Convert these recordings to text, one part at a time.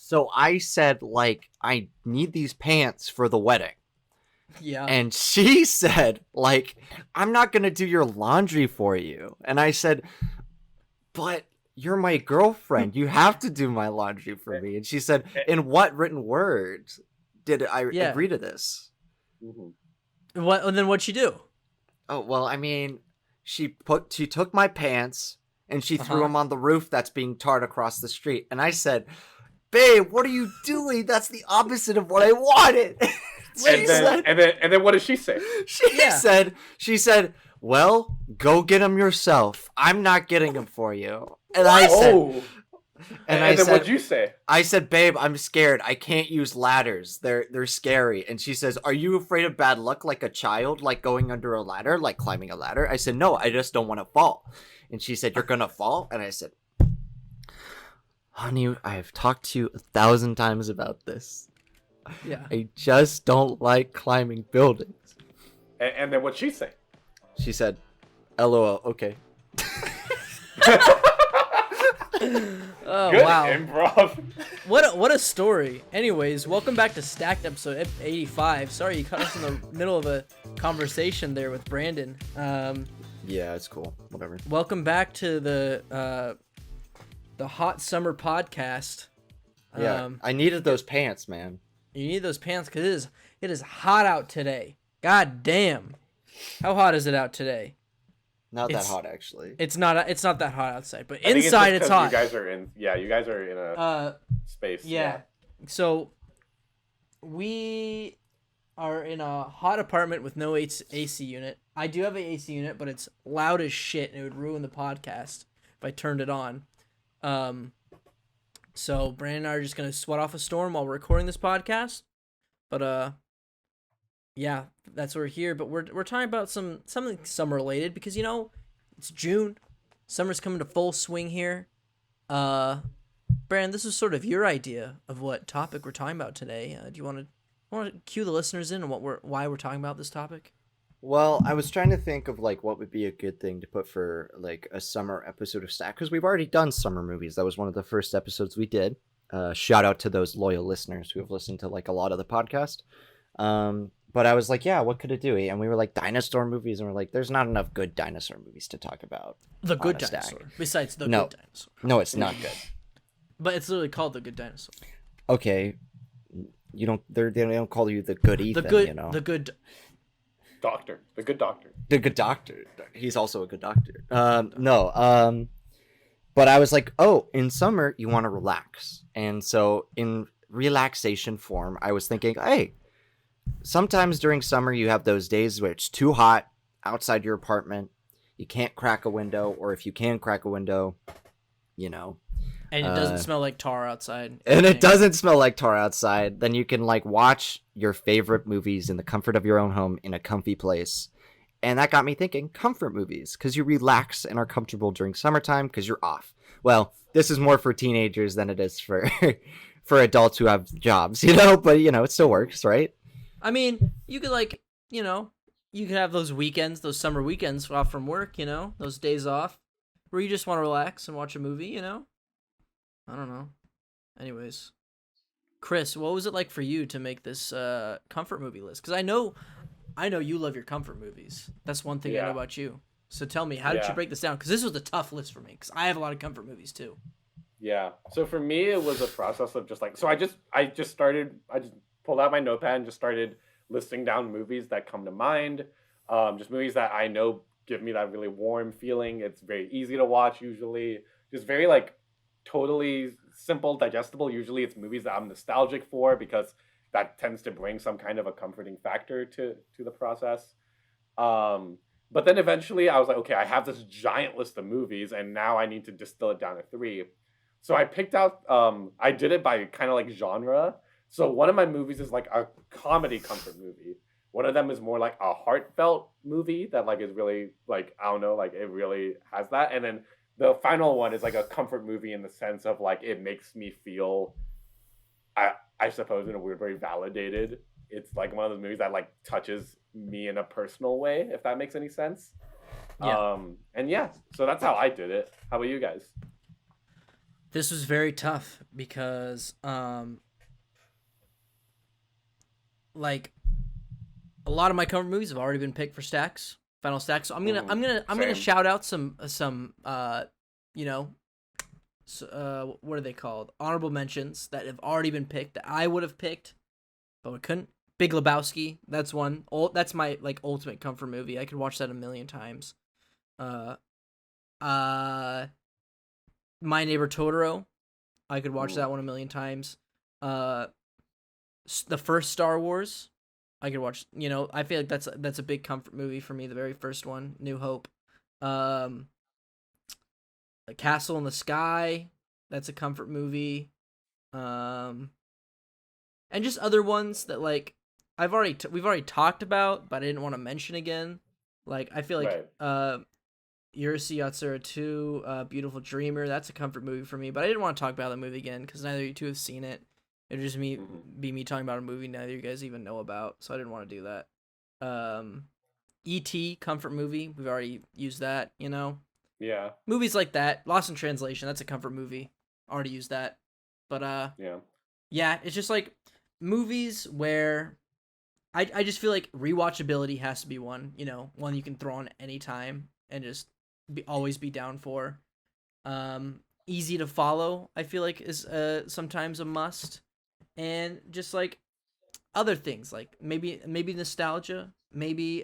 So I said, like, I need these pants for the wedding. Yeah. And she said, like, I'm not going to do your laundry for you. And I said, but you're my girlfriend. You have to do my laundry for me. And she said, in what written words did I Yeah. agree to this? What? And then what'd she do? Oh, well, I mean, she took my pants and she threw Uh-huh. them on the roof that's being tarred across the street. And I said, babe, what are you doing? That's the opposite of what I wanted. Wait, And then what did she say? She said, well, go get them yourself. I'm not getting them for you. And I said, and then what'd you say? I said, babe, I'm scared. I can't use ladders. They're scary. And she says, are you afraid of bad luck like a child, like going under a ladder, like climbing a ladder? I said, no, I just don't want to fall. And she said, you're going to fall? And I said, honey, I've talked to you 1,000 times about this. Yeah. I just don't like climbing buildings. And then what'd she say? She said, LOL, okay. Oh, Good wow. improv. What a story. Anyways, welcome back to Stacked episode 85. Sorry you cut us in the middle of a conversation there with Brandon. Yeah, it's cool. Whatever. Welcome back to the hot summer podcast. Yeah, I needed those pants, man. You need those pants because it is hot out today. God damn. How hot is it out today? Not that hot, actually. It's not that hot outside, but I think inside it's hot. You guys are in a space. Yeah. So we are in a hot apartment with no AC unit. I do have an AC unit, but it's loud as shit and it would ruin the podcast if I turned it on. So Brandon and I are just gonna sweat off a storm while we're recording this podcast. But yeah, that's why we're here. But we're talking about something summer related because it's June, summer's coming to full swing here. Brandon, this is sort of your idea of what topic we're talking about today. Do you want to cue the listeners in on why we're talking about this topic? Well, I was trying to think of like what would be a good thing to put for like a summer episode of Stack because we've already done summer movies. That was one of the first episodes we did. Shout out to those loyal listeners who have listened to like a lot of the podcast. But I was like, yeah, what could it do? And we were like dinosaur movies, and we're like, there's not enough good dinosaur movies to talk about. The Good Dinosaur. Besides the No. Good Dinosaur. No, it's not good. But it's literally called The Good Dinosaur. Okay, you don't. They don't call you the good Ethan. The Good Doctor. The Good Doctor. The Good Doctor. He's also a good doctor. No. But I was like, oh, in summer you want to relax, and so in relaxation form, I was thinking, hey, sometimes during summer you have those days where it's too hot outside your apartment, you can't crack a window, or if you can crack a window, and it doesn't smell like tar outside. And it doesn't smell like tar outside, then you can like watch your favorite movies in the comfort of your own home in a comfy place. And that got me thinking comfort movies, because you relax and are comfortable during summertime because you're off. Well, this is more for teenagers than it is for for adults who have jobs, but it still works, right? I mean, you could you could have those weekends, those summer weekends off from work, those days off where you just want to relax and watch a movie, I don't know. Anyways, Chris, what was it like for you to make this comfort movie list? Because I know you love your comfort movies. That's one thing I know about you. So tell me, how did you break this down? Because this was a tough list for me, because I have a lot of comfort movies too. Yeah. So for me, it was a process of just like, I just pulled out my notepad and just started listing down movies that come to mind. Just movies that I know give me that really warm feeling. It's very easy to watch usually. Just very like totally simple, digestible. Usually it's movies that I'm nostalgic for because that tends to bring some kind of a comforting factor to the process. But then eventually I was like, okay, I have this giant list of movies and now I need to distill it down to 3. So I picked out, I did it by kind of like genre. So one of my movies is like a comedy comfort movie. One of them is more like a heartfelt movie that like is really like, I don't know, like it really has that. And then the final one is like a comfort movie in the sense of like, it makes me feel, I suppose in a weird way, validated. It's like one of those movies that like touches me in a personal way, if that makes any sense. Yeah. And yeah, so that's how I did it. How about you guys? This was very tough because, like, a lot of my comfort movies have already been picked for stacks, final stacks. So I'm gonna Same. shout out some you know, what are they called? Honorable mentions that have already been picked that I would have picked, but we couldn't. Big Lebowski, that's one. That's my like ultimate comfort movie. I could watch that a million times. Uh, uh, My Neighbor Totoro, I could watch Ooh. that one a million times. The first Star Wars, I could watch. You know, I feel like that's a big comfort movie for me. The very first one, New Hope. Um, A Castle in the Sky, that's a comfort movie. And just other ones that like we've already talked about, but I didn't want to mention again. Like I feel like Right. Urusei Yatsura 2, Beautiful Dreamer, that's a comfort movie for me, but I didn't want to talk about that movie again because neither of you two have seen it. It'd just be me talking about a movie neither of you guys even know about, so I didn't want to do that. E.T. comfort movie, we've already used that, you know. Yeah. Movies like that, Lost in Translation, that's a comfort movie. Already used that. But Yeah. yeah, it's just like movies where I just feel like rewatchability has to be one, you know, one you can throw on any time and just always be down for. Easy to follow, I feel like is sometimes a must. And just like other things like maybe nostalgia, maybe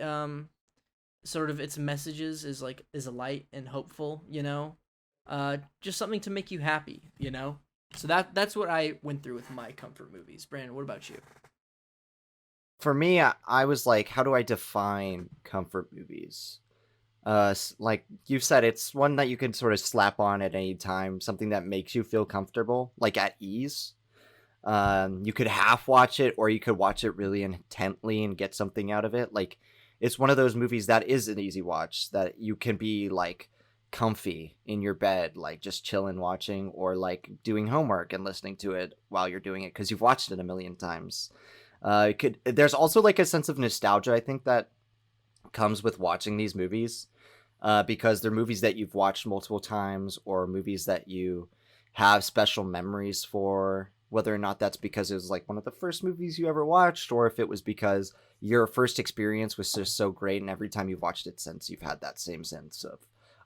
sort of its messages is light and hopeful, you know. Just something to make you happy, you know. So that's what I went through with my comfort movies. Brandon, what about you? For me, I was like, how do I define comfort movies? Like you said, it's one that you can sort of slap on at any time, something that makes you feel comfortable, like at ease. You could half watch it, or you could watch it really intently and get something out of it. Like, it's one of those movies that is an easy watch that you can be like comfy in your bed, like just chilling watching, or like doing homework and listening to it while you're doing it because you've watched it a million times. There's also like a sense of nostalgia, I think, that comes with watching these movies, because they're movies that you've watched multiple times, or movies that you have special memories for, whether or not that's because it was like one of the first movies you ever watched, or if it was because your first experience was just so great and every time you've watched it since, you've had that same sense of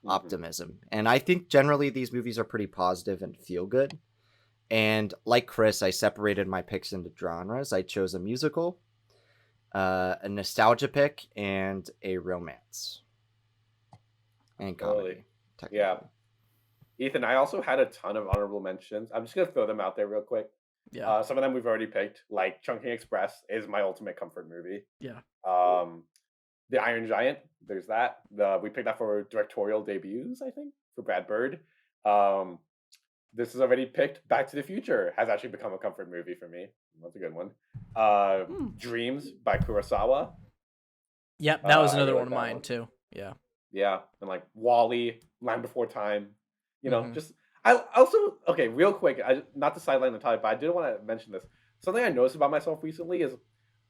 optimism. And I think generally these movies are pretty positive and feel good. And like Chris, I separated my picks into genres. I chose a musical, a nostalgia pick, and a romance and comedy. Totally. Technically. Yeah. Ethan, I also had a ton of honorable mentions. I'm just gonna throw them out there real quick. Yeah. Some of them we've already picked, like Chungking Express is my ultimate comfort movie. Yeah. The Iron Giant, there's that. We picked that for directorial debuts, I think, for Brad Bird. This is already picked. Back to the Future has actually become a comfort movie for me. That's a good one. Dreams by Kurosawa. Yep, that was I another really one of like that mine one. too. Yeah. Yeah, and like Wall-E, Land Before Time. You know, Mhm. just I also okay, real quick. Not to sideline the topic, but I did want to mention this. Something I noticed about myself recently is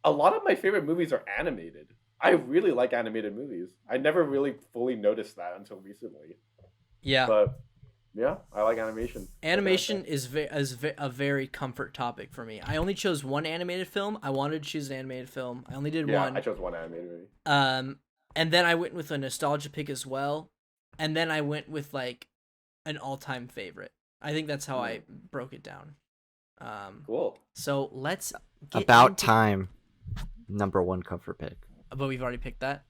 a lot of my favorite movies are animated. I really like animated movies. I never really fully noticed that until recently. Yeah. But yeah, I like animation. Animation is a very comfort topic for me. I only chose one animated film. I wanted to choose an animated film. I only did Yeah, one. I chose one animated movie. And then I went with a nostalgia pick as well. And then I went with like an all-time favorite. I think that's how I broke it down. Cool. So let's get About into... Time, number one comfort pick. But we've already picked that.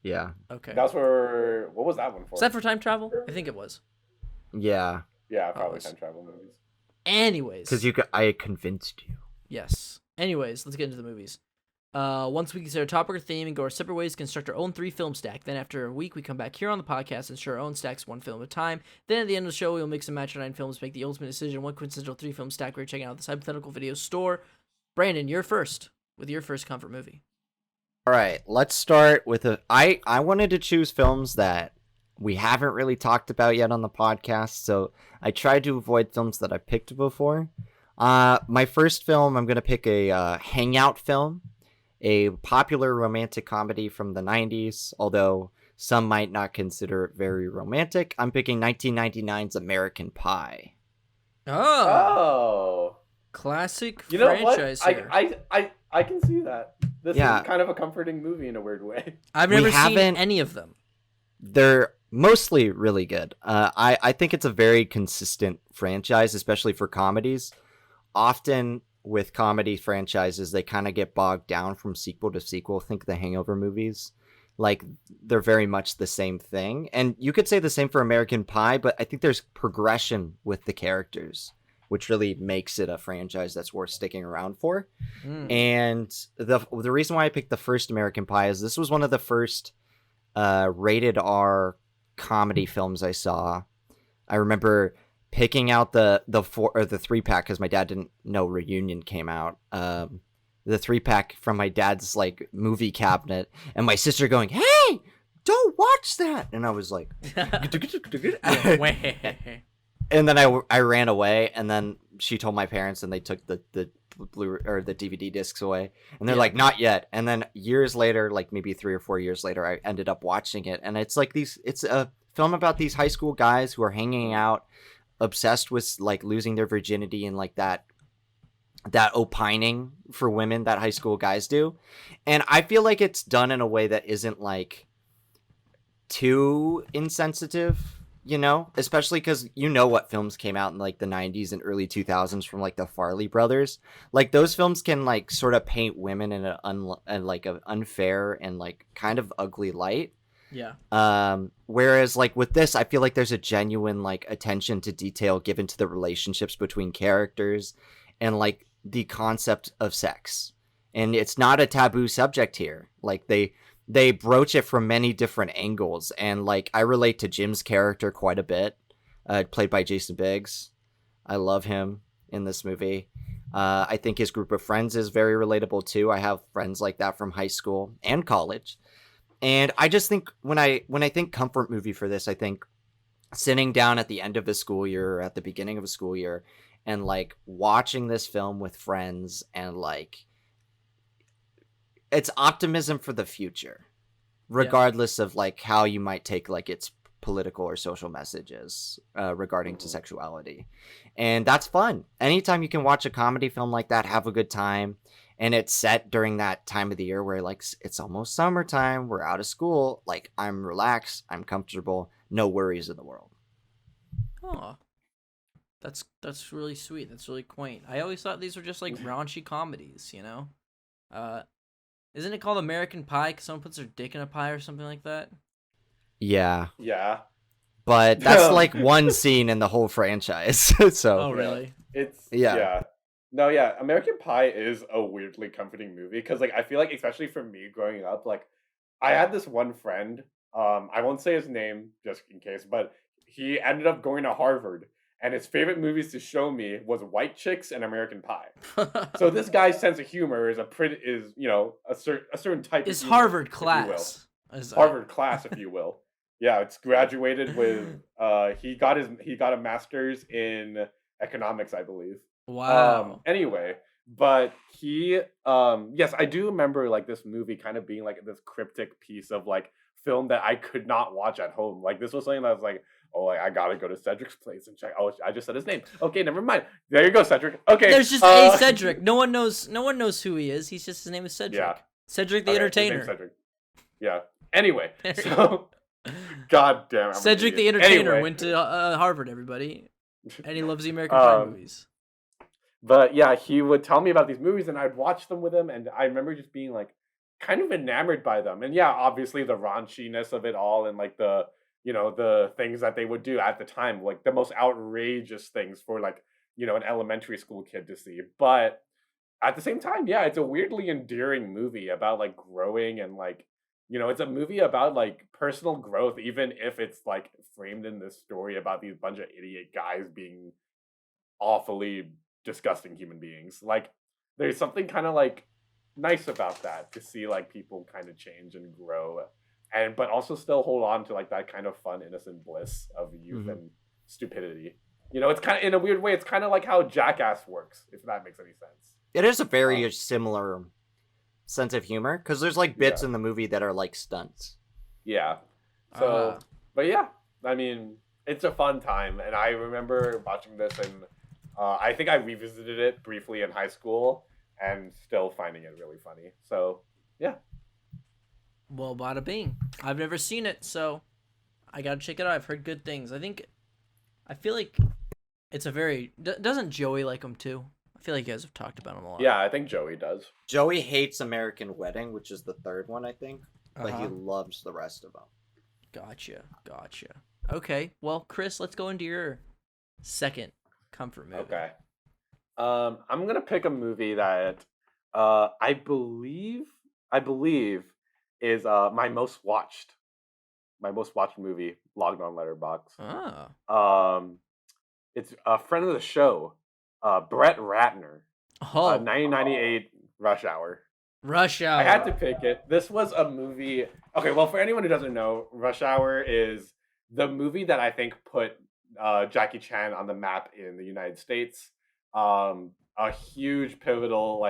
Yeah. Okay. That's for what was that one for? Is that for time travel? I think it was. Yeah. Yeah, probably time travel movies. Anyways. Because I convinced you. Yes. Anyways, let's get into the movies. Once we consider a topic or theme and go our separate ways to construct our own 3-film stack. Then after a week, we come back here on the podcast and share our own stacks one film at a time. Then at the end of the show, we will mix and match our 9 films to make the ultimate decision. One quintessential 3-film stack. We're checking out this hypothetical video store. Brandon, you're first with your first comfort movie. All right, let's start with I wanted to choose films that we haven't really talked about yet on the podcast, so I tried to avoid films that I picked before. My first film, I'm going to pick a hangout film, a popular romantic comedy from the 90s, although some might not consider it very romantic. I'm picking 1999's American Pie. Oh, Oh, classic you know what? franchise here. I can see that. This Yeah. is kind of a comforting movie in a weird way. I've we never seen haven't- any of them. They're mostly really good. I think it's a very consistent franchise, especially for comedies. Often with comedy franchises, they kind of get bogged down from sequel to sequel. Think the Hangover movies. Like, they're very much the same thing. And you could say the same for American Pie, but I think there's progression with the characters, which really makes it a franchise that's worth sticking around for. And the reason why I picked the first American Pie is this was one of the first rated R comedy films I saw. I remember picking out the 3-pack because my dad didn't know Reunion came out. The 3-pack from my dad's like movie cabinet, and my sister going, "Hey, don't watch that!" And I was like, and then I ran away, and then she told my parents, and they took the blue or the DVD discs away, and they're like, "Not yet." And then years later, like maybe 3 or 4 years later, I ended up watching it, and it's like it's a film about these high school guys who are hanging out, obsessed with like losing their virginity and like that opining for women that high school guys do. And I feel like it's done in a way that isn't like too insensitive, you know, especially because you know what films came out in like the 90s and early 2000s from like the Farley brothers. Like those films can like sort of paint women in an unfair and like kind of ugly light. Yeah. Whereas like with this, I feel like there's a genuine like attention to detail given to the relationships between characters and like the concept of sex. And it's not a taboo subject here. Like they broach it from many different angles, and like I relate to Jim's character quite a bit, played by Jason Biggs. I love him in this movie. I think his group of friends is very relatable too. I have friends like that from high school and college. And I just think when I think comfort movie for this, I think sitting down at the end of a school year or at the beginning of a school year and like watching this film with friends, and like it's optimism for the future, regardless of like how you might take like its political or social messages regarding to sexuality. And that's fun. Anytime you can watch a comedy film like that, have a good time. And it's set during that time of the year where like it's almost summertime, we're out of school, like I'm relaxed, I'm comfortable, no worries in the world. Oh, that's really sweet. That's really quaint. I always thought these were just like raunchy comedies, you know. Isn't it called American Pie because someone puts their dick in a pie or something like that? Yeah. Yeah. But that's like one scene in the whole franchise. So Oh, really? It's Yeah. No, yeah. American Pie is a weirdly comforting movie because, like, I feel like, especially for me growing up, like, I had this one friend. I won't say his name just in case, but he ended up going to Harvard, and his favorite movies to show me was White Chicks and American Pie. So this guy's sense of humor is a certain type. Is of humor, Harvard if you class? will. Harvard class, if you will. Yeah, it's graduated with. He got a master's in economics, I believe. Wow. Anyway, but he yes, I do remember like this movie kind of being like this cryptic piece of like film that I could not watch at home. Like this was something that I was like, oh, like, I gotta go to Cedric's place and check. Oh, I just said his name. Okay, never mind. There you go, Cedric. Okay, There's just a Cedric. No one knows who he is. His name is Cedric. Yeah. Cedric the Okay, his name's Entertainer. Cedric. Yeah. Anyway, There you so God damn. I'm an Cedric the idiot. Entertainer Anyway. went to Harvard, everybody, and he loves the American Pie movies. But yeah, he would tell me about these movies, and I'd watch them with him, and I remember just being like kind of enamored by them. And yeah, obviously the raunchiness of it all, and like the the things that they would do at the time, like the most outrageous things for like an elementary school kid to see. But at the same time, yeah, it's a weirdly endearing movie about like growing and like it's a movie about like personal growth, even if it's like framed in this story about these bunch of idiot guys being awfully disgusting human beings. Like there's something kind of like nice about that, to see like people kind of change and grow, and but also still hold on to like that kind of fun innocent bliss of youth and stupidity. It's kind of, in a weird way, it's kind of like how Jackass works, if that makes any sense. it is a very similar sense of humor because there's like bits in the movie that are like stunts. Yeah. So, but yeah, I mean, it's a fun time, and I remember watching this and I think I revisited it briefly in high school and still finding it really funny. So yeah. Well, bada bing. I've never seen it, so I gotta check it out. I've heard good things. I feel like it's a very. Doesn't Joey like him too? I feel like you guys have talked about him a lot. Yeah, I think Joey does. Joey hates American Wedding, which is the third one, I think, but he Uh-huh. loves the rest of them. Gotcha. Okay, well, Chris, let's go into your second comfort movie. Okay. I'm gonna pick a movie that I believe is my most watched movie logged on Letterboxd. Ah. It's a friend of the show, Brett Ratner, Oh, 1998 Rush Hour. Rush Hour. I had to pick it. This was a movie. Okay, well, for anyone who doesn't know, Rush Hour is the movie that I think put Jackie Chan on the map in the United States. A huge pivotal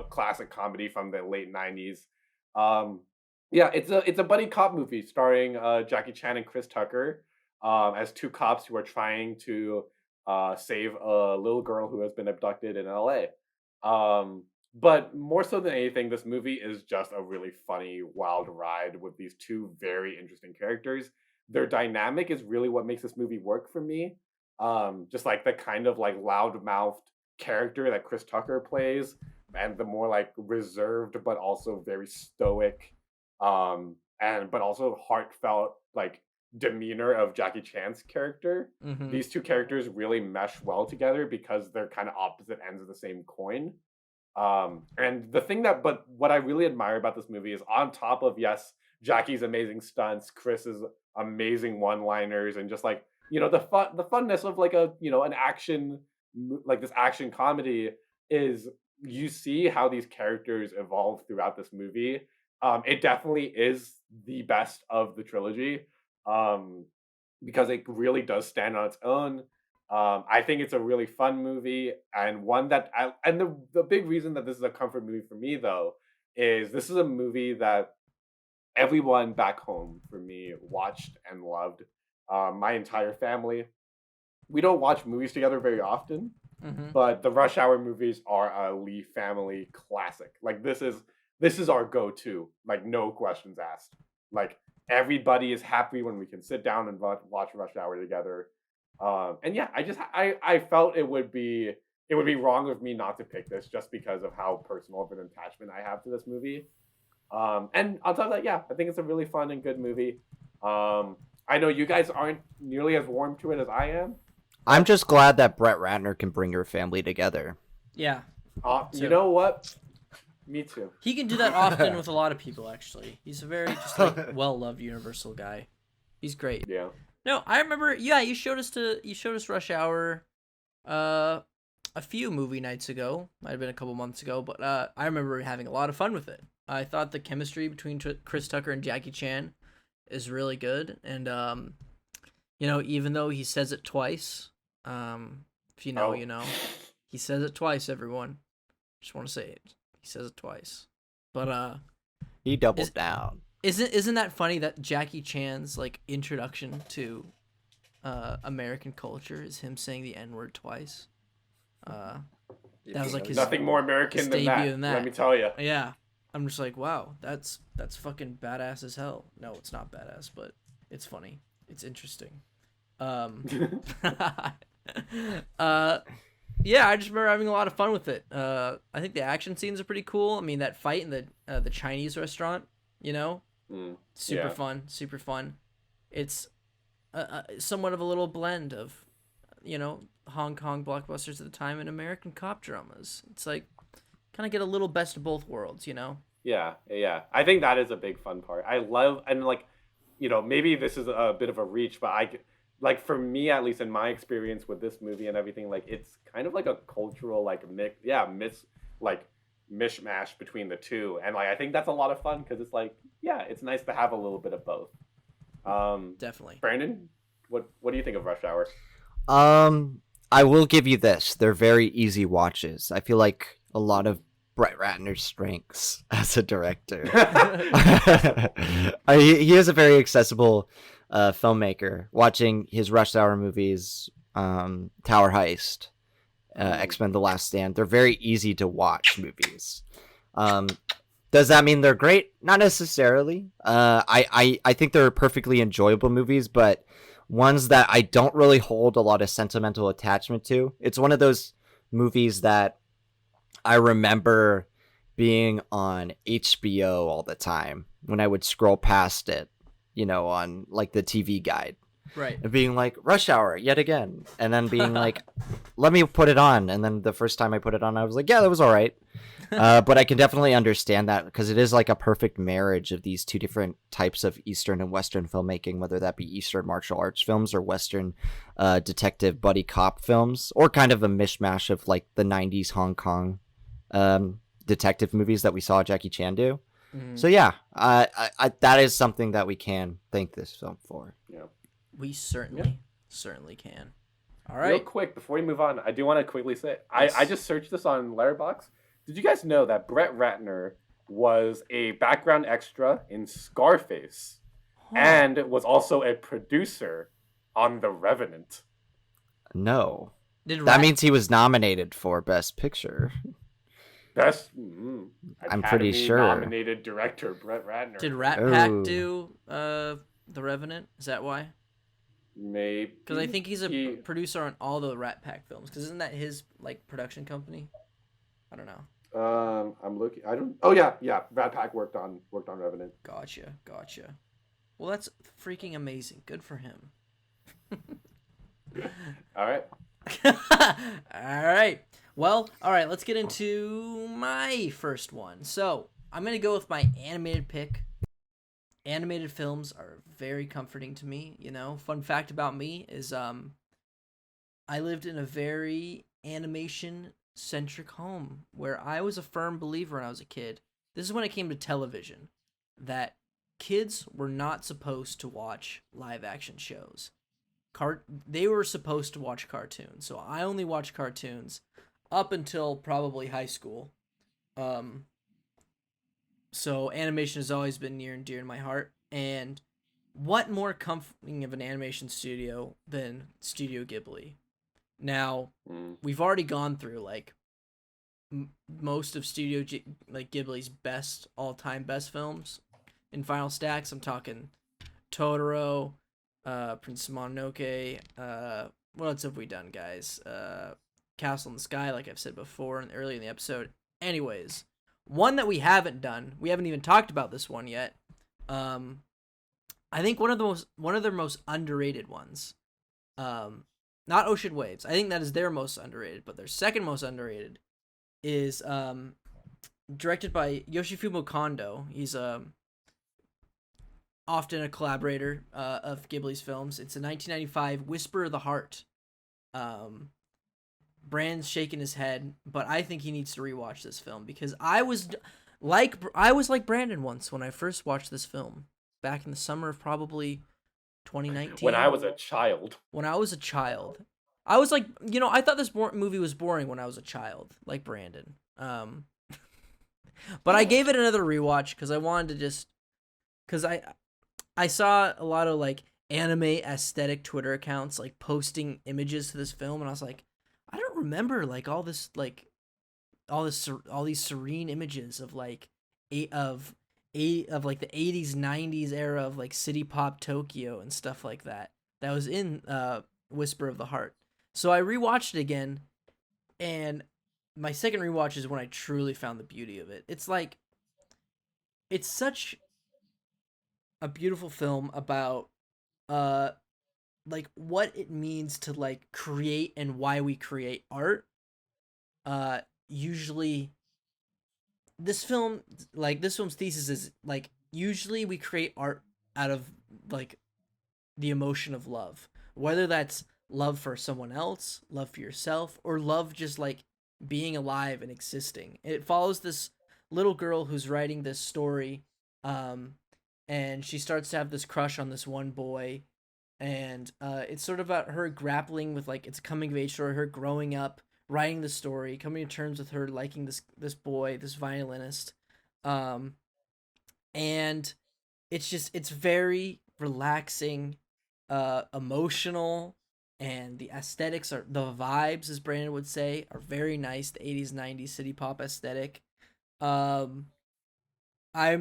classic comedy from the late '90s. Yeah, it's a buddy cop movie starring Jackie Chan and Chris Tucker as two cops who are trying to save a little girl who has been abducted in LA. But more so than anything, this movie is just a really funny, wild ride with these two very interesting characters. Their dynamic is really what makes this movie work for me. Just like the kind of like loud-mouthed character that Chris Tucker plays, and the more like reserved but also very stoic, but also heartfelt like demeanor of Jackie Chan's character. Mhm. These two characters really mesh well together because they're kind of opposite ends of the same coin. And what I really admire about this movie is on top of, yes, Jackie's amazing stunts, Chris's amazing one-liners, and just like, the funness of like an action, like this action comedy is, you see how these characters evolve throughout this movie. It definitely is the best of the trilogy. Because it really does stand on its own. I think it's a really fun movie, and one that the big reason that this is a comfort movie for me though is this is a movie that everyone back home for me watched and loved. My entire family. We don't watch movies together very often, Mhm. but the Rush Hour movies are a Lee family classic. Like this is our go-to. Like no questions asked. Like everybody is happy when we can sit down and watch Rush Hour together. And yeah, I felt it would be wrong of me not to pick this just because of how personal of an attachment I have to this movie. And on top of that, yeah, I think it's a really fun and good movie. I know you guys aren't nearly as warm to it as I am. I'm just glad that Brett Ratner can bring your family together. Yeah. You know what? Me too. He can do that often with a lot of people, actually. He's a very just like well-loved Universal guy. He's great. Yeah. No, I remember. Yeah, you showed us Rush Hour, a few movie nights ago. Might have been a couple months ago, but I remember having a lot of fun with it. I thought the chemistry between Chris Tucker and Jackie Chan is really good, and even though he says it twice, if you know, you know, he says it twice. Everyone, just want to say it. He says it twice, but He doubled down. Isn't that funny that Jackie Chan's like introduction to American culture is him saying the N-word twice? That was like his Nothing more American his than debut in that. Let me tell you. Yeah, I'm just like, wow, that's fucking badass as hell. No, it's not badass, but it's funny. It's interesting. Yeah, I just remember having a lot of fun with it. I think the action scenes are pretty cool. I mean, that fight in the Chinese restaurant, super fun. It's somewhat of a little blend of, Hong Kong blockbusters at the time and American cop dramas. It's like kind of get a little best of both worlds, Yeah. I think that is a big fun part. I love, and maybe this is a bit of a reach, but for me, at least in my experience with this movie and everything, it's kind of like a cultural mishmash between the two, and I think that's a lot of fun because it's it's nice to have a little bit of both. Definitely. Brandon, what do you think of Rush Hour? I will give you this. They're very easy watches. I feel like a lot of Brett Ratner's strengths as a director. He is a very accessible filmmaker. Watching his Rush Hour movies, Tower Heist, X-Men: The Last Stand. They're very easy to watch movies. Does that mean they're great? Not necessarily. I think they're perfectly enjoyable movies, but ones that I don't really hold a lot of sentimental attachment to. It's one of those movies that I remember being on HBO all the time when I would scroll past it, on like the TV guide Right. and being like, Rush Hour yet again. And then being like, let me put it on. And then the first time I put it on, I was like, yeah, that was all right. But I can definitely understand that because it is like a perfect marriage of these two different types of Eastern and Western filmmaking, whether that be Eastern martial arts films or Western detective buddy cop films, or kind of a mishmash of like the 90s Hong Kong detective movies that we saw Jackie Chan do. Mhm. So yeah, that is something that we can thank this film for. Yeah. We certainly can. All Real right. quick, before we move on, I do want to quickly say Yes. I just searched this on Letterboxd. Did you guys know that Brett Ratner was a background extra in Scarface Huh. and was also a producer on The Revenant? No, Did that means he was nominated for Best Picture. Best I'm pretty sure. nominated director Brett Ratner. Did Rat Pack Oh. do The Revenant? Is that why? Maybe Because I think he's a producer on all the Rat Pack films. Because isn't that his like production company? I don't know. I'm looking. I don't. Oh yeah. Rat Pack worked on Revenant. Gotcha. Well, that's freaking amazing. Good for him. All right. All right. Well, all right. Let's get into my first one. So I'm gonna go with my animated pick. Animated films are very comforting to me. Fun fact about me is I lived in a very animation centric home where I was a firm believer when I was a kid. This is when it came to television that kids were not supposed to watch live action shows. They were supposed to watch cartoons. So I only watched cartoons up until probably high school. So animation has always been near and dear to my heart. And what more comforting of an animation studio than Studio Ghibli? Now, we've already gone through like most of Ghibli's all-time best films in Final Stacks. I'm talking Totoro, Princess Mononoke. What else have we done, guys? Castle in the Sky, like I've said before and earlier in the episode. Anyways, one that we haven't done. We haven't even talked about this one yet. I think one of their most underrated ones. Not Ocean Waves. I think that is their most underrated, but their second most underrated is directed by Yoshifumi Kondo. He's often a collaborator of Ghibli's films. It's a 1995 Whisper of the Heart. Brand's shaking his head, but I think he needs to rewatch this film because I was like Brandon once when I first watched this film back in the summer of probably 2019. When I was a child. I was like, I thought this movie was boring when I was a child, like Brandon. But I gave it another rewatch because I wanted to because I saw a lot of like anime aesthetic Twitter accounts like posting images to this film, and I was like, I don't remember like all these serene images of like of like the 80s 90s era of like city pop Tokyo and stuff like that was in Whisper of the Heart. So I rewatched it again, and my second rewatch is when I truly found the beauty of it. It's like it's such a beautiful film about like what it means to like create and why we create art. Usually this film's thesis is like usually we create art out of like the emotion of love, whether that's love for someone else, love for yourself, or love just like being alive and existing. It follows this little girl who's writing this story, and she starts to have this crush on this one boy, and it's sort of about her grappling with like it's a coming of age story, her growing up, writing the story, coming to terms with her liking this boy, this violinist, and it's very relaxing, emotional, and the aesthetics are the vibes, as Brandon would say, are very nice. The 80s, 90s city pop aesthetic. Um, I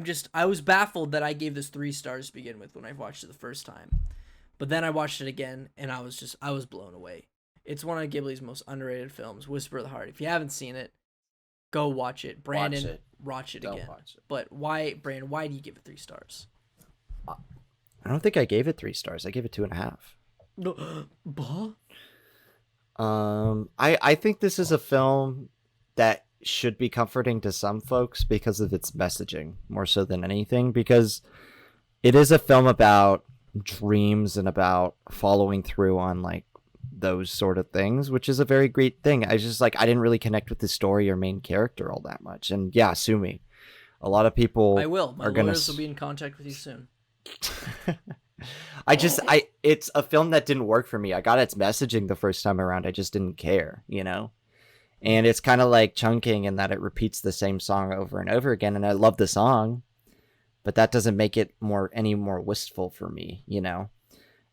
was baffled that I gave this 3 stars to begin with when I watched it the first time, but then I watched it again and I was blown away. It's one of Ghibli's most underrated films, Whisper of the Heart. If you haven't seen it, go watch it. Brandon, watch it Don't again. watch it. But why, Brandon? Why do you give it 3 stars? I don't think I gave it 3 stars. I gave it 2.5. No, I think this is a film that should be comforting to some folks because of its messaging more so than anything, because it is a film about dreams and about following through on like those sort of things, which is a very great thing. I just like I didn't really connect with the story or main character all that much. And yeah, sue me. A lot of people I will. My are gonna lawyers will be in contact with you soon. it's a film that didn't work for me. I got its messaging the first time around. I just didn't care, you know? And it's kind of like Chunking in that it repeats the same song over and over again. And I love the song, but that doesn't make it any more wistful for me, you know?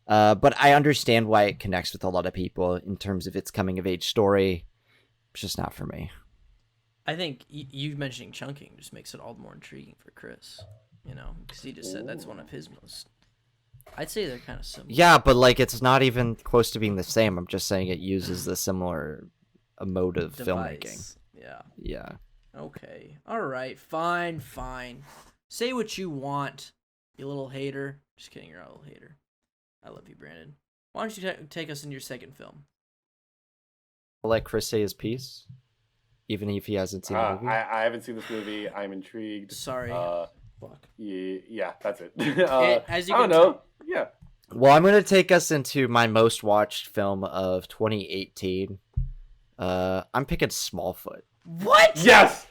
But I understand why it connects with a lot of people in terms of its coming of age story. It's just not for me. I think you mentioning Chunking just makes it all the more intriguing for Chris, you know, because he just said that's one of his most. I'd say they're kind of similar. Yeah, but like it's not even close to being the same. I'm just saying it uses the similar mode of filmmaking. Yeah. Yeah. Okay. All right. Fine. Say what you want, you little hater. Just kidding. You're not a little hater. I love you, Brandon. Why don't you take us into your second film? I'll let Chris say his piece, even if he hasn't seen the movie. I haven't seen this movie. I'm intrigued. Sorry. Fuck. Yeah, that's it. As you I can don't know. Yeah. Well, I'm going to take us into my most watched film of 2018. I'm picking Smallfoot. What? Yes.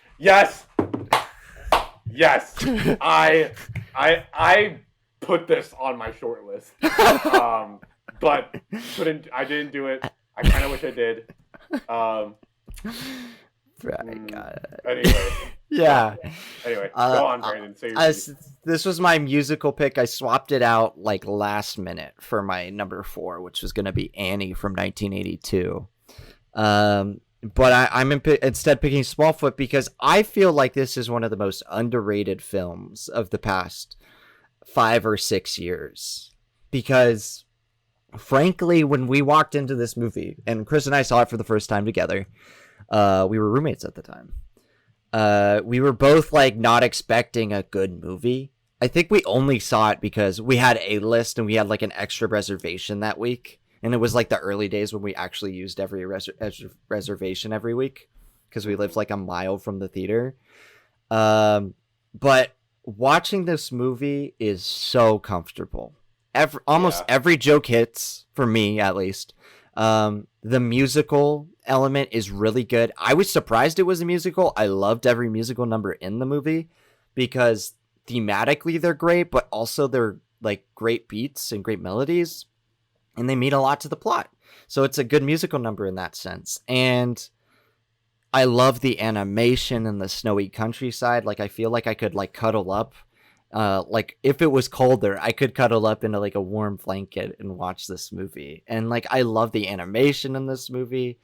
I put this on my short list. But I didn't do it. I kind of wish I did. Anyway. Yeah. Anyway, go on, Brandon. Say your piece. This was my musical pick. I swapped it out like last minute for my number 4, which was going to be Annie from 1982. But I'm instead picking Smallfoot because I feel like this is one of the most underrated films of the past 5 or 6 years. Because, frankly, when we walked into this movie, and Chris and I saw it for the first time together, we were roommates at the time. We were both like not expecting a good movie. I think we only saw it because we had a list and we had like an extra reservation that week. And it was like the early days when we actually used every reservation every week because we lived like a mile from the theater. But watching this movie is so comfortable. Almost every joke hits, for me at least. The musical element is really good. I was surprised it was a musical. I loved every musical number in the movie because thematically they're great, but also they're like great beats and great melodies. And they mean a lot to the plot. So it's a good musical number in that sense. And I love the animation and the snowy countryside. Like, I feel like I could, like, cuddle up. Like, if it was colder, I could cuddle up into, like, a warm blanket and watch this movie. And, like, I love the animation in this movie.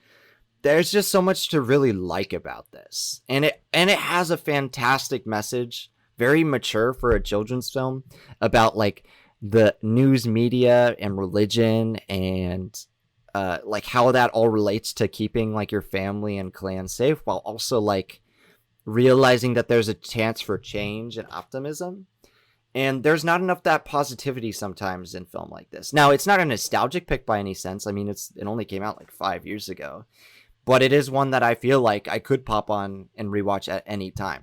There's just so much to really like about this. And it has a fantastic message, very mature for a children's film, about, like, the news media and religion and like how that all relates to keeping like your family and clan safe while also like realizing that there's a chance for change and optimism. And there's not enough that positivity sometimes in film like this. Now, it's not a nostalgic pick by any sense. I mean, it only came out like 5 years ago, but it is one that I feel like I could pop on and rewatch at any time.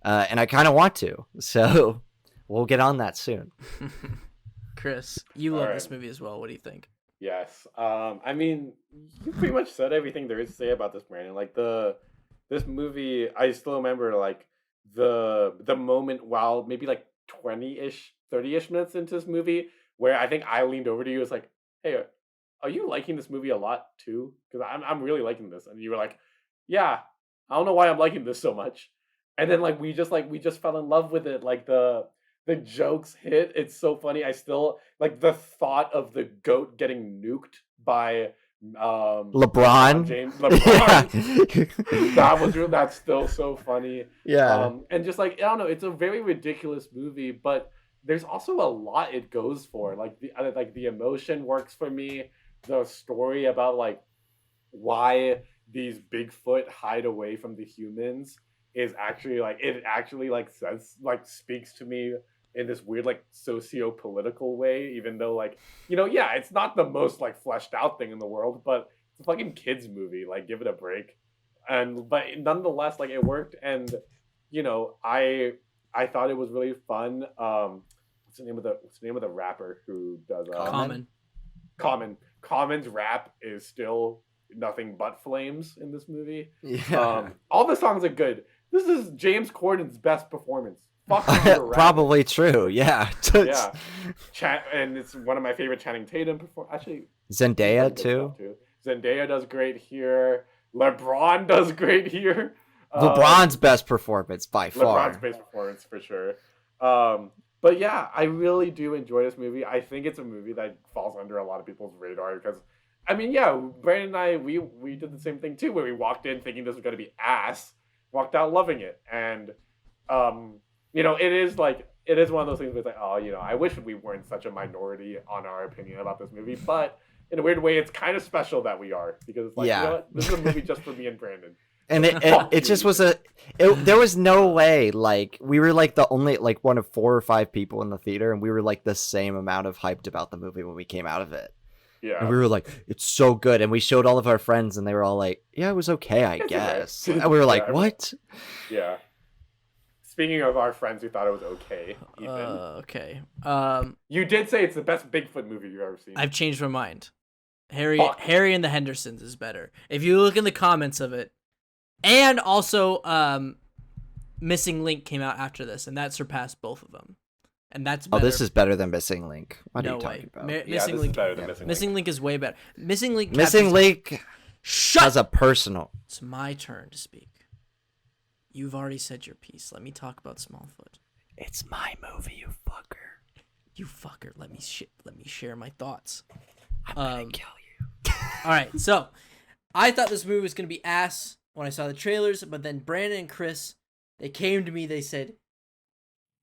And I kind of want to, so we'll get on that soon. Chris, you love this movie as well. What do you think? Yes. I mean, you pretty much said everything there is to say about this, Brandon. Like this movie, I still remember like the moment while maybe like 20-ish, 30-ish minutes into this movie where I think I leaned over to you. It's like, hey, are you liking this movie a lot too? Because I'm really liking this, and you were like, yeah. I don't know why I'm liking this so much. And then like we just fell in love with it. Like the jokes hit. It's so funny. I still like the thought of the goat getting nuked by LeBron. James. LeBron. That's still so funny. Yeah. And just like, I don't know, it's a very ridiculous movie, but there's also a lot it goes for. Like the emotion works for me. The story about like why these Bigfoot hide away from the humans is actually like, it actually like says, like speaks to me in this weird like socio-political way, even though like, yeah, it's not the most like fleshed out thing in the world, but it's a fucking kids movie. Like, give it a break. But nonetheless, like, it worked, and I thought it was really fun. What's the name of the rapper who does Common's rap is still nothing but flames in this movie. Yeah. All the songs are good. This is James Corden's best performance. Probably true. Yeah. Yeah. And it's one of my favorite Channing Tatum Actually, Zendaya too. Zendaya does great here. LeBron does great here. LeBron's best performance by far. LeBron's best performance for sure. But yeah, I really do enjoy this movie. I think it's a movie that falls under a lot of people's radar because, I mean, yeah, Brandon and I, we did the same thing too, where we walked in thinking this was going to be ass, walked out loving it, and it is one of those things where it's like, oh, I wish we weren't such a minority on our opinion about this movie, but in a weird way, it's kind of special that we are, because it's like, yeah. You know what? This is a movie just for me and Brandon. And it just was there was no way, like, we were like the only, like, one of 4 or 5 people in the theater, and we were like the same amount of hyped about the movie when we came out of it. Yeah. And we were like, it's so good. And we showed all of our friends, and they were all like, yeah, it was okay, I guess. And we were like, what? Yeah. Speaking of our friends who thought it was okay, Ethan. Okay. You did say it's the best Bigfoot movie you've ever seen. I've changed my mind. Harry and the Hendersons is better. If you look in the comments of it. And also, Missing Link came out after this, and that surpassed both of them. And that's better. Oh, this is better than Missing Link. What are you talking about? Missing Link is better than Missing Link. Missing Link is way better. Missing Link has a personal. It's my turn to speak. You've already said your piece. Let me talk about Smallfoot. It's my movie, you fucker. You fucker. Let me share my thoughts. I'm gonna kill you. All right, so I thought this movie was gonna be ass when I saw the trailers, but then Brandon and Chris, they came to me. They said,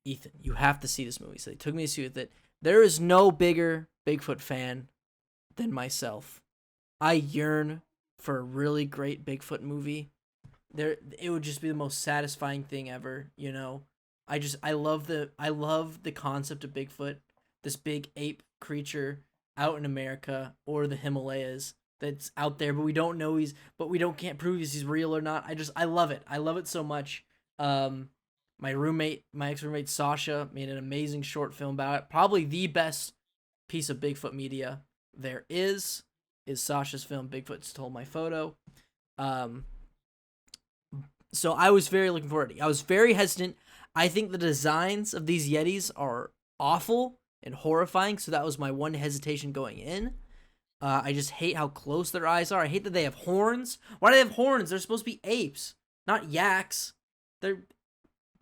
"Ethan, you have to see this movie." So they took me to see it. There is no bigger Bigfoot fan than myself. I yearn for a really great Bigfoot movie. It would just be the most satisfying thing ever, I love the concept of Bigfoot, this big ape creature out in America or the Himalayas that's out there, but we don't know can't prove he's real or not. I love it. I love it so much. My ex-roommate Sasha made an amazing short film about it. Probably the best piece of Bigfoot media there is Sasha's film Bigfoot Stole My Photo. So I was very looking forward to it. I was very hesitant. I think the designs of these Yetis are awful and horrifying, so that was my one hesitation going in. I just hate how close their eyes are. I hate that they have horns. Why do they have horns? They're supposed to be apes, not yaks. They're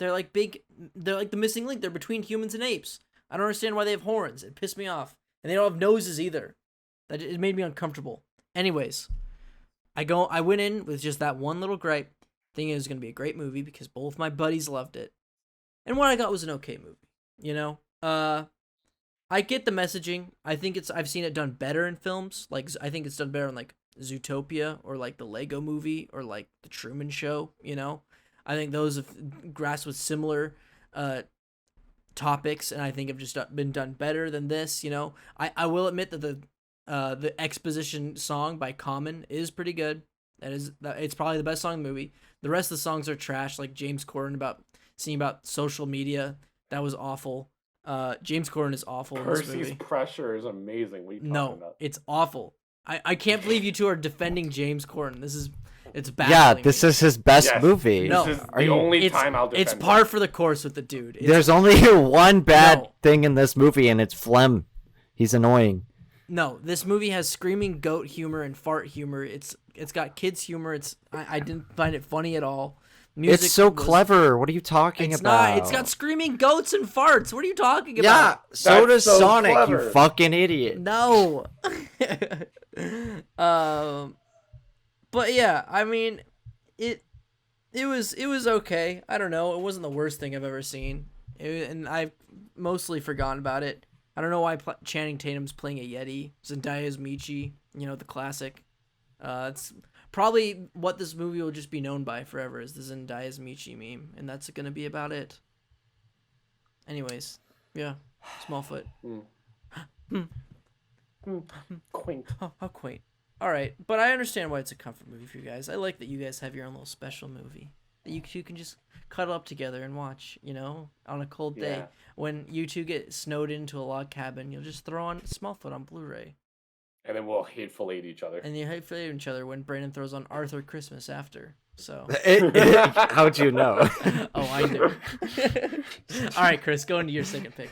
like big. They're like the Missing Link. They're between humans and apes. I don't understand why they have horns. It pissed me off. And they don't have noses either. It made me uncomfortable. Anyways, I went in with just that one little gripe, thinking it was going to be a great movie because both my buddies loved it. And what I got was an okay movie, I get the messaging. I've seen it done better in films. Like, I think it's done better in, like, Zootopia or, like, the Lego Movie or, like, the Truman Show, I think those have grasped with similar topics, and I think have just been done better than this, I will admit that the exposition song by Common is pretty good. It's probably the best song in the movie. The rest of the songs are trash, like James Corden about social media. That was awful. James Corden is awful in this movie. Percy's Pressure is amazing. What are you talking about? It's awful. I can't believe you two are defending James Corden. It's baffling. Yeah, this is his best movie. No, this is the only time I'll defend It's par for the course with the dude. There's only one bad thing in this movie, and it's phlegm. He's annoying. No, this movie has screaming goat humor and fart humor. It's got kids humor. I didn't find it funny at all. It's so clever. What are you talking about? It's got screaming goats and farts. What are you talking about? Yeah, so does Sonic, clever. You fucking idiot. No. But yeah, I mean, it it was okay. I don't know. It wasn't the worst thing I've ever seen, and I've mostly forgotten about it. I don't know why Channing Tatum's playing a Yeti. Zendaya's Michi. You know, the classic. It's probably what this movie will just be known by forever is the Zendaya's Michi meme, and that's gonna be about it. Anyways, yeah, Smallfoot. Quaint. Oh, how quaint. All right, but I understand why it's a comfort movie for you guys. I like that you guys have your own little special movie that you two can just cuddle up together and watch, you know, on a cold day. Yeah. When you two get snowed into a log cabin, you'll just throw on Smallfoot on Blu-ray. And then we'll hateful hate each other. And you hate each other when Brandon throws on Arthur Christmas after. So. How'd you know? Oh, I knew. All right, Chris, go into your second pick.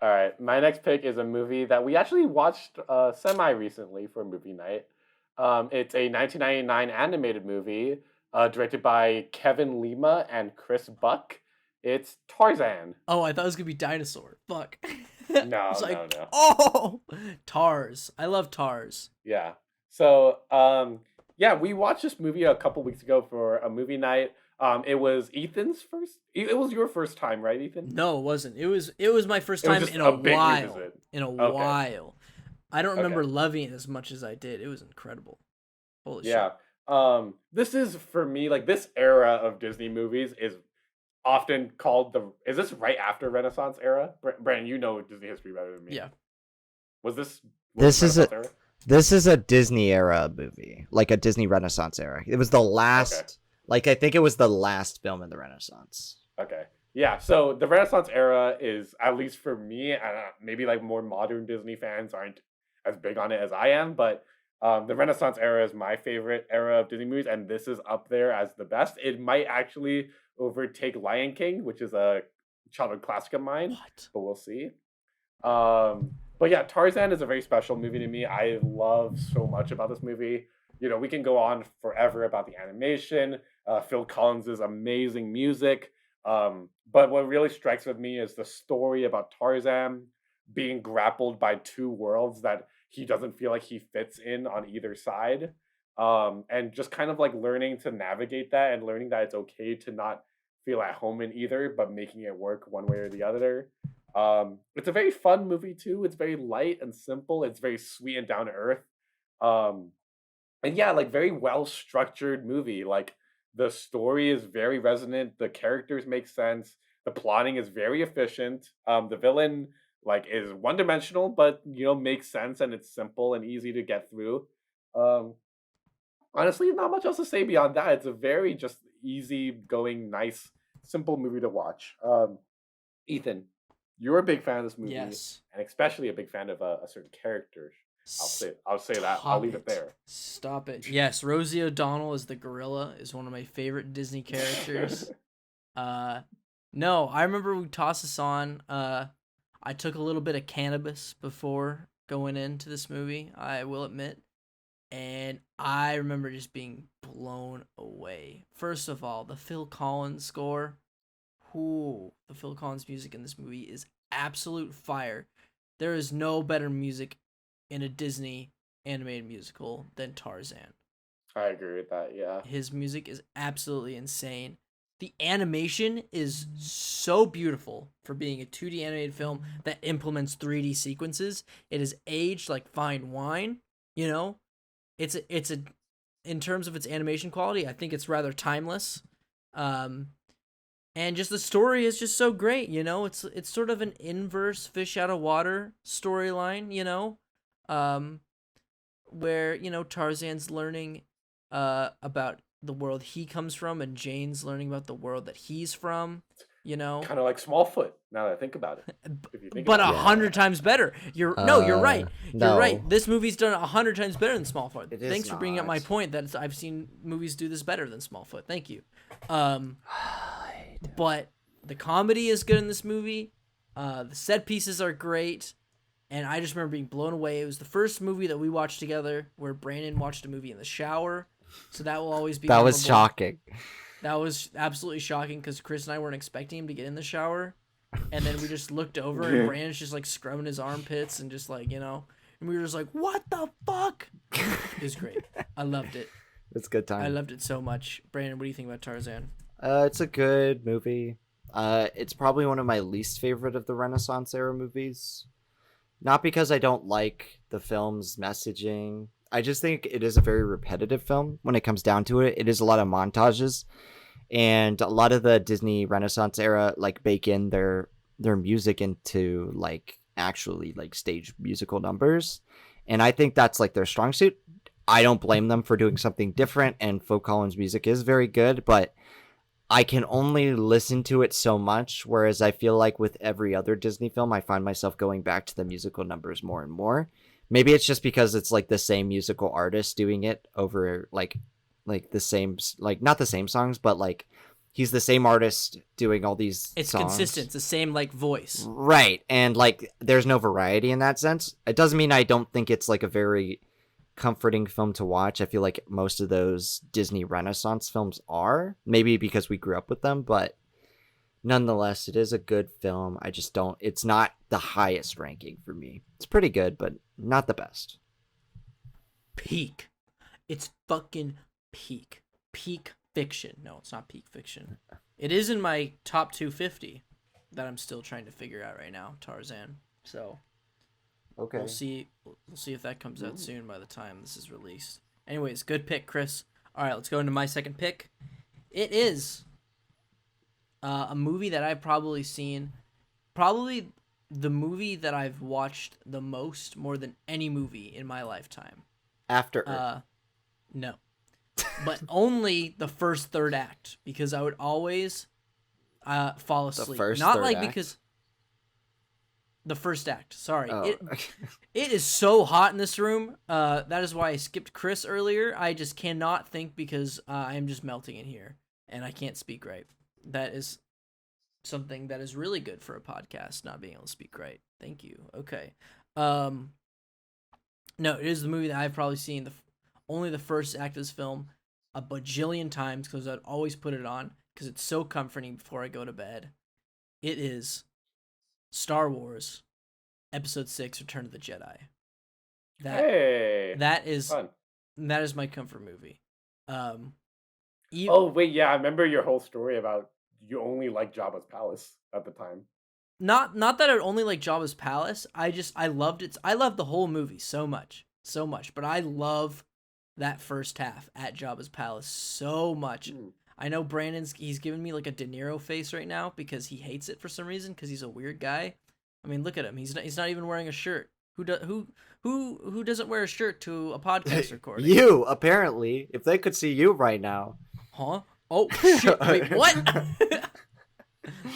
All right, my next pick is a movie that we actually watched semi-recently for movie night. It's a 1999 animated movie directed by Kevin Lima and Chris Buck. It's Tarzan. Oh, I thought it was going to be Dinosaur. Fuck. No, no. No. Oh, Tars. I love Tars. Yeah. So, yeah, we watched this movie a couple weeks ago for a movie night. It was Ethan's first. It was your first time, right, Ethan? No, it wasn't. It was my first time in a a big while. revisit. In a Okay. while. I don't remember Okay. loving it as much as I did. It was incredible. Holy Yeah. shit. This is for me like this era of Disney movies is often called the. Is this right after Renaissance era? Brandon, you know Disney history better than me. Yeah. Was this? This is Renaissance era? This is a Disney era movie, like a Disney Renaissance era. It was the last, Okay. like I think it was the last film in the Renaissance. Okay. Yeah, so the Renaissance era is, at least for me, maybe like more modern Disney fans aren't as big on it as I am, but the Renaissance era is my favorite era of Disney movies, and this is up there as the best. It might actually overtake Lion King, which is a childhood classic of mine, What? but we'll see. But yeah, Tarzan is a very special movie to me. I love so much about this movie. You know, we can go on forever about the animation, Phil Collins' amazing music. But what really strikes with me is the story about Tarzan being grappled by two worlds that he doesn't feel like he fits in on either side. And just kind of like learning to navigate that and learning that it's okay to not feel at home in either, but making it work one way or the other. It's a very fun movie too. It's very light and simple. It's very sweet and down to earth. And yeah, like very well structured movie. Like the story is very resonant. The characters make sense. The plotting is very efficient. The villain like is one dimensional, but you know makes sense and it's simple and easy to get through. Um, Honestly, not much else to say beyond that. It's a very just easy going, nice, simple movie to watch. Ethan, you're a big fan of this movie, Yes. and especially a big fan of a certain character. I'll say that. I'll leave it there. Stop it. Yes, Rosie O'Donnell as the gorilla is one of my favorite Disney characters. No, I remember we tossed this on. I took a little bit of cannabis before going into this movie, I will admit. And I remember just being blown away. First of all, the Phil Collins score. Ooh, the Phil Collins music in this movie is absolute fire. There is no better music in a Disney animated musical than Tarzan. I agree with that. Yeah. His music is absolutely insane. The animation is so beautiful for being a 2D animated film that implements 3D sequences. It is aged like fine wine, you know? It's a in terms of its animation quality, I think it's rather timeless. And just the story is just so great, you know? It's sort of an inverse fish out of water storyline, you know? Where, you know, Tarzan's learning about the world he comes from and Jane's learning about the world that he's from, you know? Kind of like Smallfoot. Now that I think about it, if you think But about 100 times better. You're right. You're no. right. This movie's done 100 times better than Smallfoot. It is Thanks for bringing up my not. point that I've seen movies do this better than Smallfoot. Thank you. But the comedy is good in this movie. The set pieces are great. And I just remember being blown away. It was the first movie that we watched together where Brandon watched a movie in the shower. So that will always be That was memorable. shocking. That was absolutely shocking because Chris and I weren't expecting him to get in the shower. And then we just looked over and Brandon's just like scrubbing his armpits and just like, you know, and we were just like, what the fuck? It was great. I loved it. It's a good time. I loved it so much. Brandon, what do you think about Tarzan? It's a good movie. It's probably one of my least favorite of the Renaissance era movies. Not because I don't like the film's messaging. I just think it is a very repetitive film when it comes down to it. It is a lot of montages, and a lot of the Disney Renaissance era like bake in their music into like actually like stage musical numbers, and I think that's like their strong suit. I don't blame them for doing something different, and Phil Collins' music is very good, but I can only listen to it so much, whereas I feel like with every other Disney film, I find myself going back to the musical numbers more and more. Maybe it's just because it's like the same musical artist doing it over like the same, like not the same songs, but like he's the same artist doing all these It's songs. consistent. It's the same like voice. Right. And like there's no variety in that sense. It doesn't mean I don't think it's like a very comforting film to watch. I feel like most of those Disney Renaissance films are, maybe because we grew up with them, but nonetheless, it is a good film. I just don't, it's not the highest ranking for me. It's pretty good, but not the best. Peak. It's fucking peak. Peak fiction. No, it's not peak fiction. It is in my top 250 that I'm still trying to figure out right now, Tarzan. So Okay. we'll see if that comes out soon by the time this is released. Anyways, good pick, Chris. All right, let's go into my second pick. It is a movie that I've probably seen, probably the movie that I've watched the most, more than any movie in my lifetime. After Earth. No. But only the first third act, because I would always fall asleep. first Not third like act? because the first act. Sorry. Oh. It is so hot in this room. That is why I skipped Chris earlier. I just cannot think because I am just melting in here and I can't speak right. That is something that is really good for a podcast, not being able to speak right. Thank you. Okay. No, it is the movie that I've probably seen only the first act of this film a bajillion times because I'd always put it on because it's so comforting before I go to bed. It is Star Wars Episode 6 Return of the Jedi. That is Fun. my comfort movie. Oh wait, yeah, I remember your whole story about you only liked Jabba's palace at the time. Not that I only like Jabba's palace. I loved it. I loved the whole movie so much. But I love that first half at Jabba's palace so much. I know he's giving me like a De Niro face right now because he hates it for some reason because he's a weird guy. I mean, look at him. He's not even wearing a shirt. Who doesn't wear a shirt to a podcast recording? You, apparently. If they could see you right now. Huh? Oh shit! Wait, what?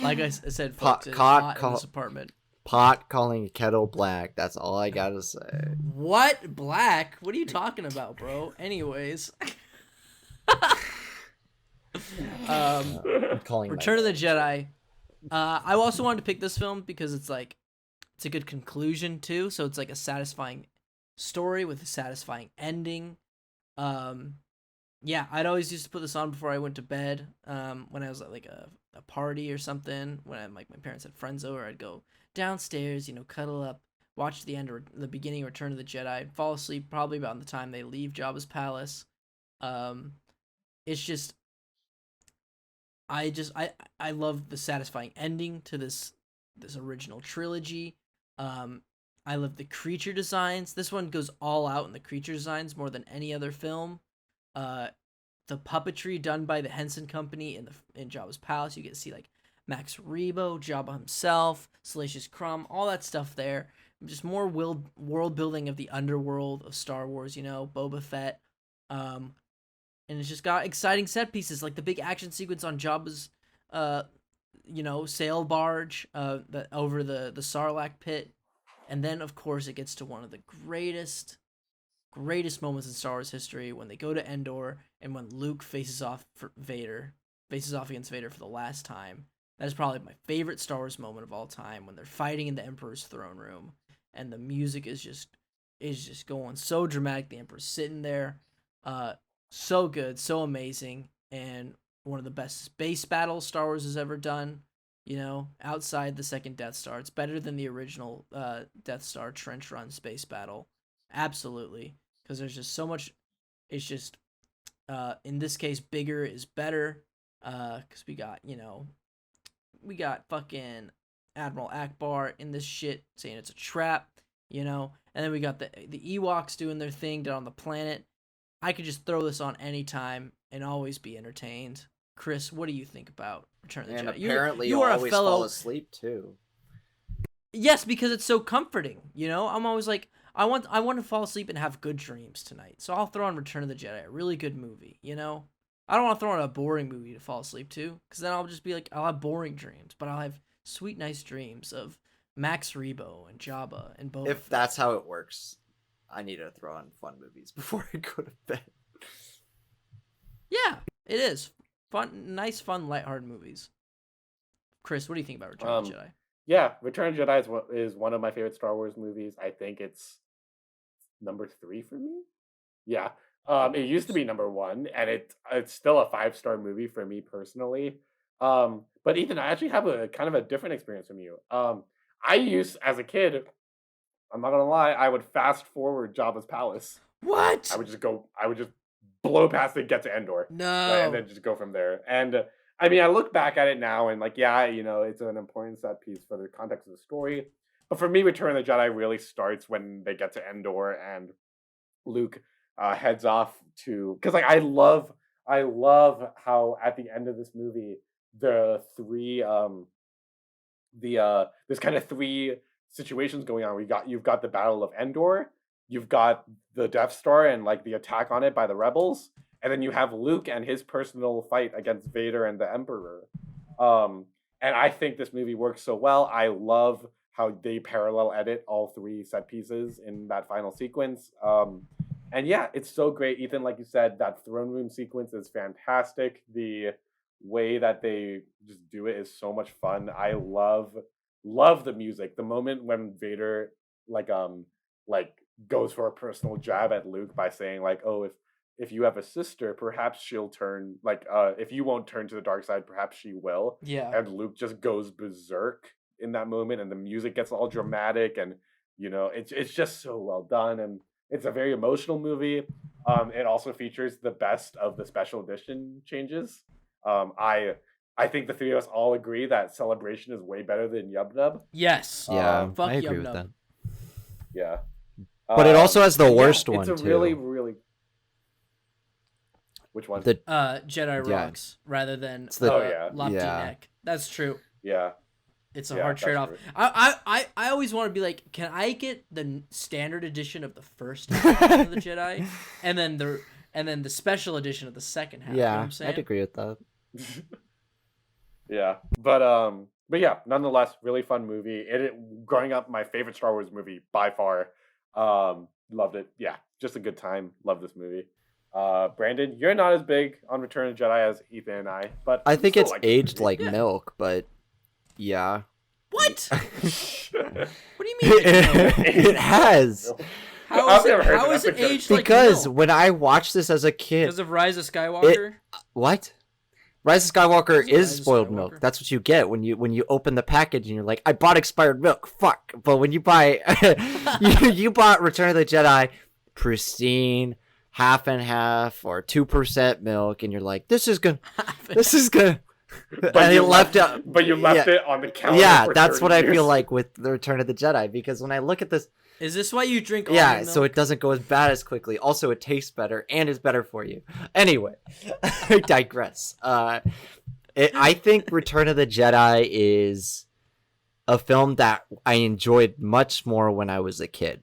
Like I said, folks, it's hot in this apartment. Pot calling kettle black. That's all I gotta say. What? Black? What are you talking about, bro? Anyways. I'm calling Return of the Jedi. I also wanted to pick this film because it's a good conclusion too. So it's like a satisfying story with a satisfying ending. Yeah, I'd always used to put this on before I went to bed. When I was at like a party or something, when my parents had friends over, I'd go downstairs, cuddle up, watch the end or the beginning of Return of the Jedi, fall asleep probably about the time they leave Jabba's palace. It's just I love the satisfying ending to this original trilogy. I love the creature designs. This one goes all out in the creature designs more than any other film. The puppetry done by the Henson Company in Jabba's palace. You get to see like Max Rebo, Jabba himself, Salacious Crumb, all that stuff there. Just more world building of the underworld of Star Wars. Boba Fett. And it's just got exciting set pieces like the big action sequence on Jabba's, sail barge, over the Sarlacc pit, and then of course it gets to one of the greatest moments in Star Wars history when they go to Endor and when Luke faces off against Vader for the last time. That is probably my favorite Star Wars moment of all time when they're fighting in the Emperor's throne room and the music is just going so dramatic. The Emperor's sitting there. So good, so amazing, and one of the best space battles Star Wars has ever done, outside the second Death Star. It's better than the original Death Star trench run space battle. Absolutely, because there's just so much. It's just in this case, bigger is better. Because we got fucking Admiral Akbar in this shit saying it's a trap, and then we got the Ewoks doing their thing down on the planet. I could just throw this on anytime and always be entertained. Chris, what do you think about Return of the And Jedi? apparently you you are a always fellow. fall asleep too. Yes, because it's so comforting. I'm always like, I want to fall asleep and have good dreams tonight. So I'll throw on Return of the Jedi, a really good movie. I don't want to throw on a boring movie to fall asleep to, because then I'll just be like, I'll have boring dreams, but I'll have sweet, nice dreams of Max Rebo and Jabba and Boba. If that's how it works, I need to throw on fun movies before I go to bed. Yeah, it is fun, nice, fun, lighthearted movies. Chris, what do you think about Return of the Jedi? Yeah, Return of the Jedi is one of my favorite Star Wars movies. I think it's number 3 for me. Yeah. It used to be number 1, and it's still a 5-star movie for me personally. But Ethan, I actually have a kind of a different experience from you. I used, as a kid, I'm not gonna lie, I would fast forward Jabba's palace. What? I would just blow past it, get to Endor, No. and then just go from there. And I mean, I look back at it now and like, yeah, it's an important set piece for the context of the story. But for me, Return of the Jedi really starts when they get to Endor and Luke heads off to, because like I love how at the end of this movie the three there's kind of 3 situations going on. You've got the Battle of Endor, you've got the Death Star and like the attack on it by the rebels, and then you have Luke and his personal fight against Vader and the Emperor. And I think this movie works so well. I love how they parallel edit all 3 set pieces in that final sequence. And yeah, it's so great. Ethan, like you said, that throne room sequence is fantastic. The way that they just do it is so much fun. I love the music. The moment when Vader like goes for a personal jab at Luke by saying like, "Oh, if you have a sister, perhaps she'll turn if you won't turn to the dark side, perhaps she will." Yeah. And Luke just goes berserk in that moment, and the music gets all dramatic, and it's just so well done, and it's a very emotional movie. It also features the best of the special edition changes. I think the 3 of us all agree that Celebration is way better than Yub Nub. Yes. Yeah, fuck I agree Yum with Nub. that. Yeah. But it also has the and worst one it's a too. really, really. Which one? The Jedi Yeah. Rocks rather than the- Oh, yeah. Lopty Yeah. Neck. That's true. Yeah. It's a Yeah, hard that's trade off. true. I always want to be like, can I get the standard edition of the first half of the Jedi, and then the special edition of the second half? You know what yeah, I'm saying? I'd agree with that. Yeah, but yeah, nonetheless, really fun movie. Growing up, my favorite Star Wars movie by far. Loved it. Yeah, just a good time. Love this movie. Brandon, you're not as big on Return of the Jedi as Ethan and I, but I you think still it's like this aged movie. like milk, but yeah. What? What do you mean? It's milk? It has. How I've is it, never heard how that. is it That's a aged like Because milk? when I watched this as a kid, Because of Rise of Skywalker? what? Rise of Skywalker Is it Rise is of spoiled Skywalker? milk. That's what you get when you open the package and you're like, I bought expired milk. Fuck. But when you buy you bought Return of the Jedi pristine, half and half or 2% milk, and you're like, this is good. But And you it left left- out. But you left Yeah. it on the counter. Yeah, for that's 30 what I years. feel like with the Return of the Jedi, because when I look at this, Is this why you drink all yeah, your so milk? it doesn't go as bad as quickly. Also, it tastes better and is better for you. Anyway, I digress. I think Return of the Jedi is a film that I enjoyed much more when I was a kid,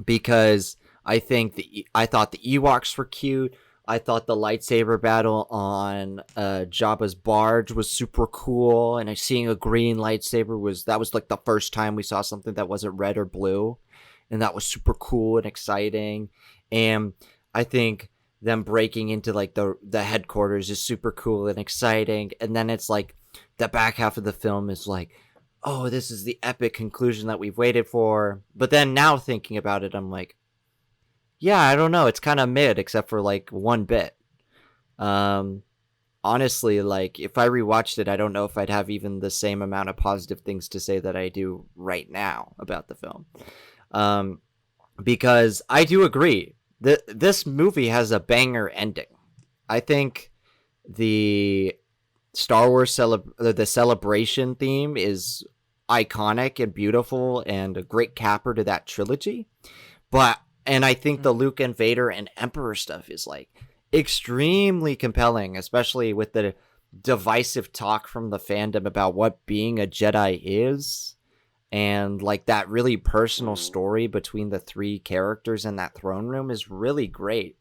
because I thought the Ewoks were cute. I thought the lightsaber battle on Jabba's barge was super cool, and seeing a green lightsaber was like the first time we saw something that wasn't red or blue, and that was super cool and exciting. And I think them breaking into like the headquarters is super cool and exciting. And then it's like the back half of the film is like, oh, this is the epic conclusion that we've waited for. But then now thinking about it, I'm like, yeah, I don't know. It's kind of mid, except for like one bit. Honestly, like if I rewatched it, I don't know if I'd have even the same amount of positive things to say that I do right now about the film. because I do agree that this movie has a banger ending. I think the Star Wars the celebration theme is iconic and beautiful and a great capper to that trilogy. And I think the Luke and Vader and Emperor stuff is like extremely compelling, especially with the divisive talk from the fandom about what being a Jedi is, and like that really personal story between the three characters in that throne room is really great.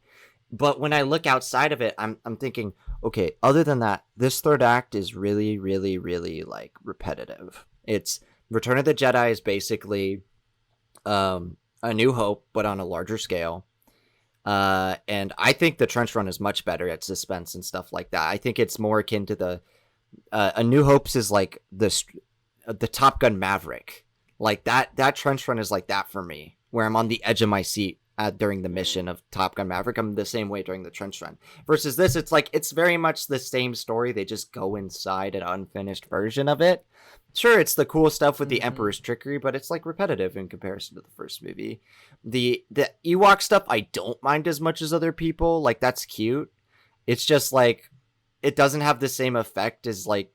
But when I look outside of it, I'm thinking, okay, other than that, this third act is really, really, really like repetitive. It's Return of the Jedi is basically A New Hope, but on a larger scale. And I think the Trench Run is much better at suspense and stuff like that. I think it's more akin to the A New Hope's is like the Top Gun Maverick. Like that Trench Run is like that for me, where I'm on the edge of my seat during the mission of Top Gun Maverick. I'm the same way during the Trench Run. Versus this, it's like it's very much the same story. They just go inside an unfinished version of it. Sure, it's the cool stuff with the Emperor's trickery, but it's like repetitive in comparison to the first movie. The Ewok stuff I don't mind as much as other people. Like that's cute. It's just like it doesn't have the same effect as like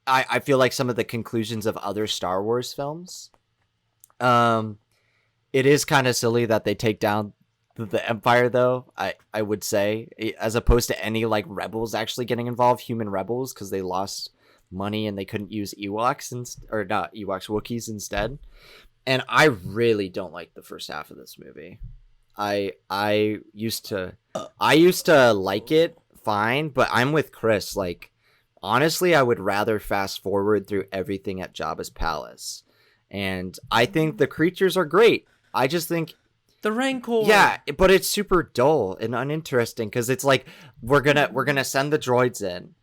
I feel like some of the conclusions of other Star Wars films. It is kind of silly that they take down the Empire, though, I would say, as opposed to any like rebels actually getting involved, human rebels, because they lost money and they couldn't use Ewoks or not Ewoks, Wookiees instead. And I really don't like the first half of this movie. I used to like it fine, but I'm with Chris. Like, honestly, I would rather fast forward through everything at Jabba's palace. And I think the creatures are great. I just think the Rancor. Yeah, but it's super dull and uninteresting because it's like we're gonna send the droids in,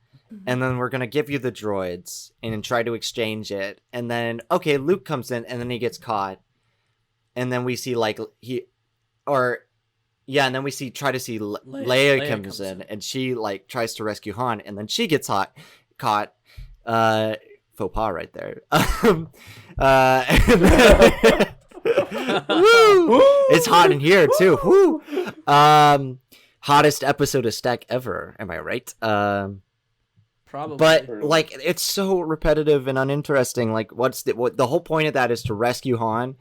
and then we're gonna give you the droids and try to exchange it, and then okay, Luke comes in and then he gets caught, and then we see like and then we try to see Leia comes in and she like tries to rescue Han, and then she gets caught. Faux pas right there. Woo! It's hot in here too. Woo! Hottest episode of Stack ever. Am I right? Probably. But like, it's so repetitive and uninteresting. Like, what the whole point of that is to rescue Han,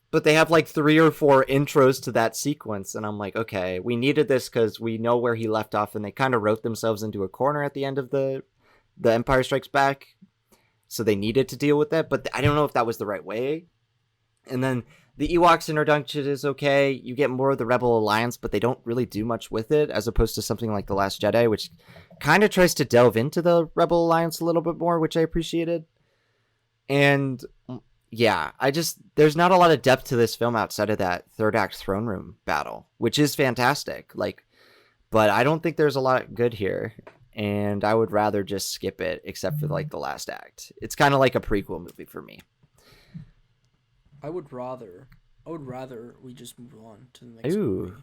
but they have like 3 or 4 intros to that sequence, and I'm like, okay, we needed this because we know where he left off, and they kind of wrote themselves into a corner at the end of the Empire Strikes Back, so they needed to deal with that. But I don't know if that was the right way. And then the Ewoks introduction is okay. You get more of the Rebel Alliance, but they don't really do much with it, as opposed to something like The Last Jedi, which kind of tries to delve into the Rebel Alliance a little bit more, which I appreciated. And yeah, there's not a lot of depth to this film outside of that third act throne room battle, which is fantastic. Like, but I don't think there's a lot good here, and I would rather just skip it, except for like the last act. It's kind of like a prequel movie for me. I would rather we just move on to the next Ooh. movie.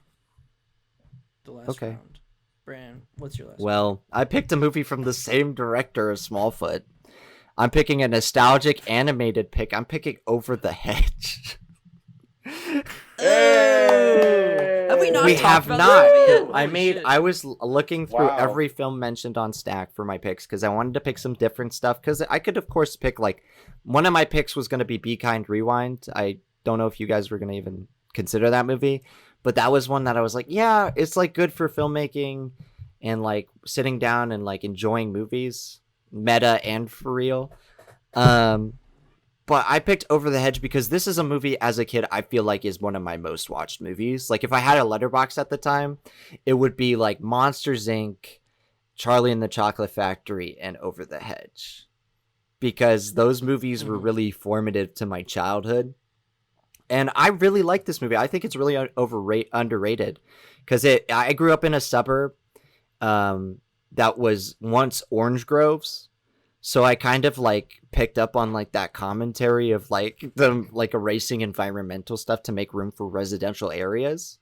The last round. Bran, what's your last Well, I picked a movie from the same director as Smallfoot. I'm picking a nostalgic animated pick. I'm picking Over the Hedge. Hey! Have we not We talked have about not. this movie yet? I was looking through Wow. every film mentioned on Stack for my picks because I wanted to pick some different stuff. Because I could, of course, pick like one of my picks was going to be Be Kind Rewind. I don't know if you guys were going to even consider that movie, but that was one that I was like, yeah, it's like good for filmmaking and like sitting down and like enjoying movies, meta and for real. But I picked Over the Hedge because this is a movie as a kid I feel like is one of my most watched movies. Like if I had a letterbox at the time, it would be like Monsters Inc., Charlie and the Chocolate Factory, and Over the Hedge. Because those movies were really formative to my childhood. And I really like this movie. I think it's really underrated. Because I grew up in a suburb that was once orange groves. So I kind of like picked up on like that commentary of like the like erasing environmental stuff to make room for residential areas.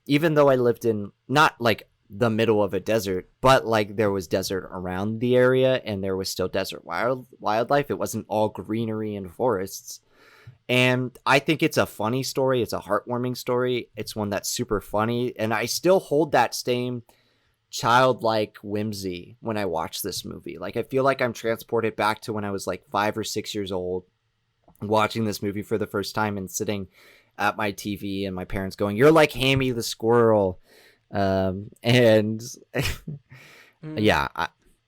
Even though I lived in not like the middle of a desert, but like there was desert around the area and there was still desert wildlife. It wasn't all greenery and forests. And I think it's a funny story. It's a heartwarming story. It's one that's super funny. And I still hold that same childlike whimsy when I watch this movie. Like, I feel like I'm transported back to when I was like 5 or 6 years old, watching this movie for the first time and sitting at my TV and my parents going, "You're like Hammy the squirrel." And yeah,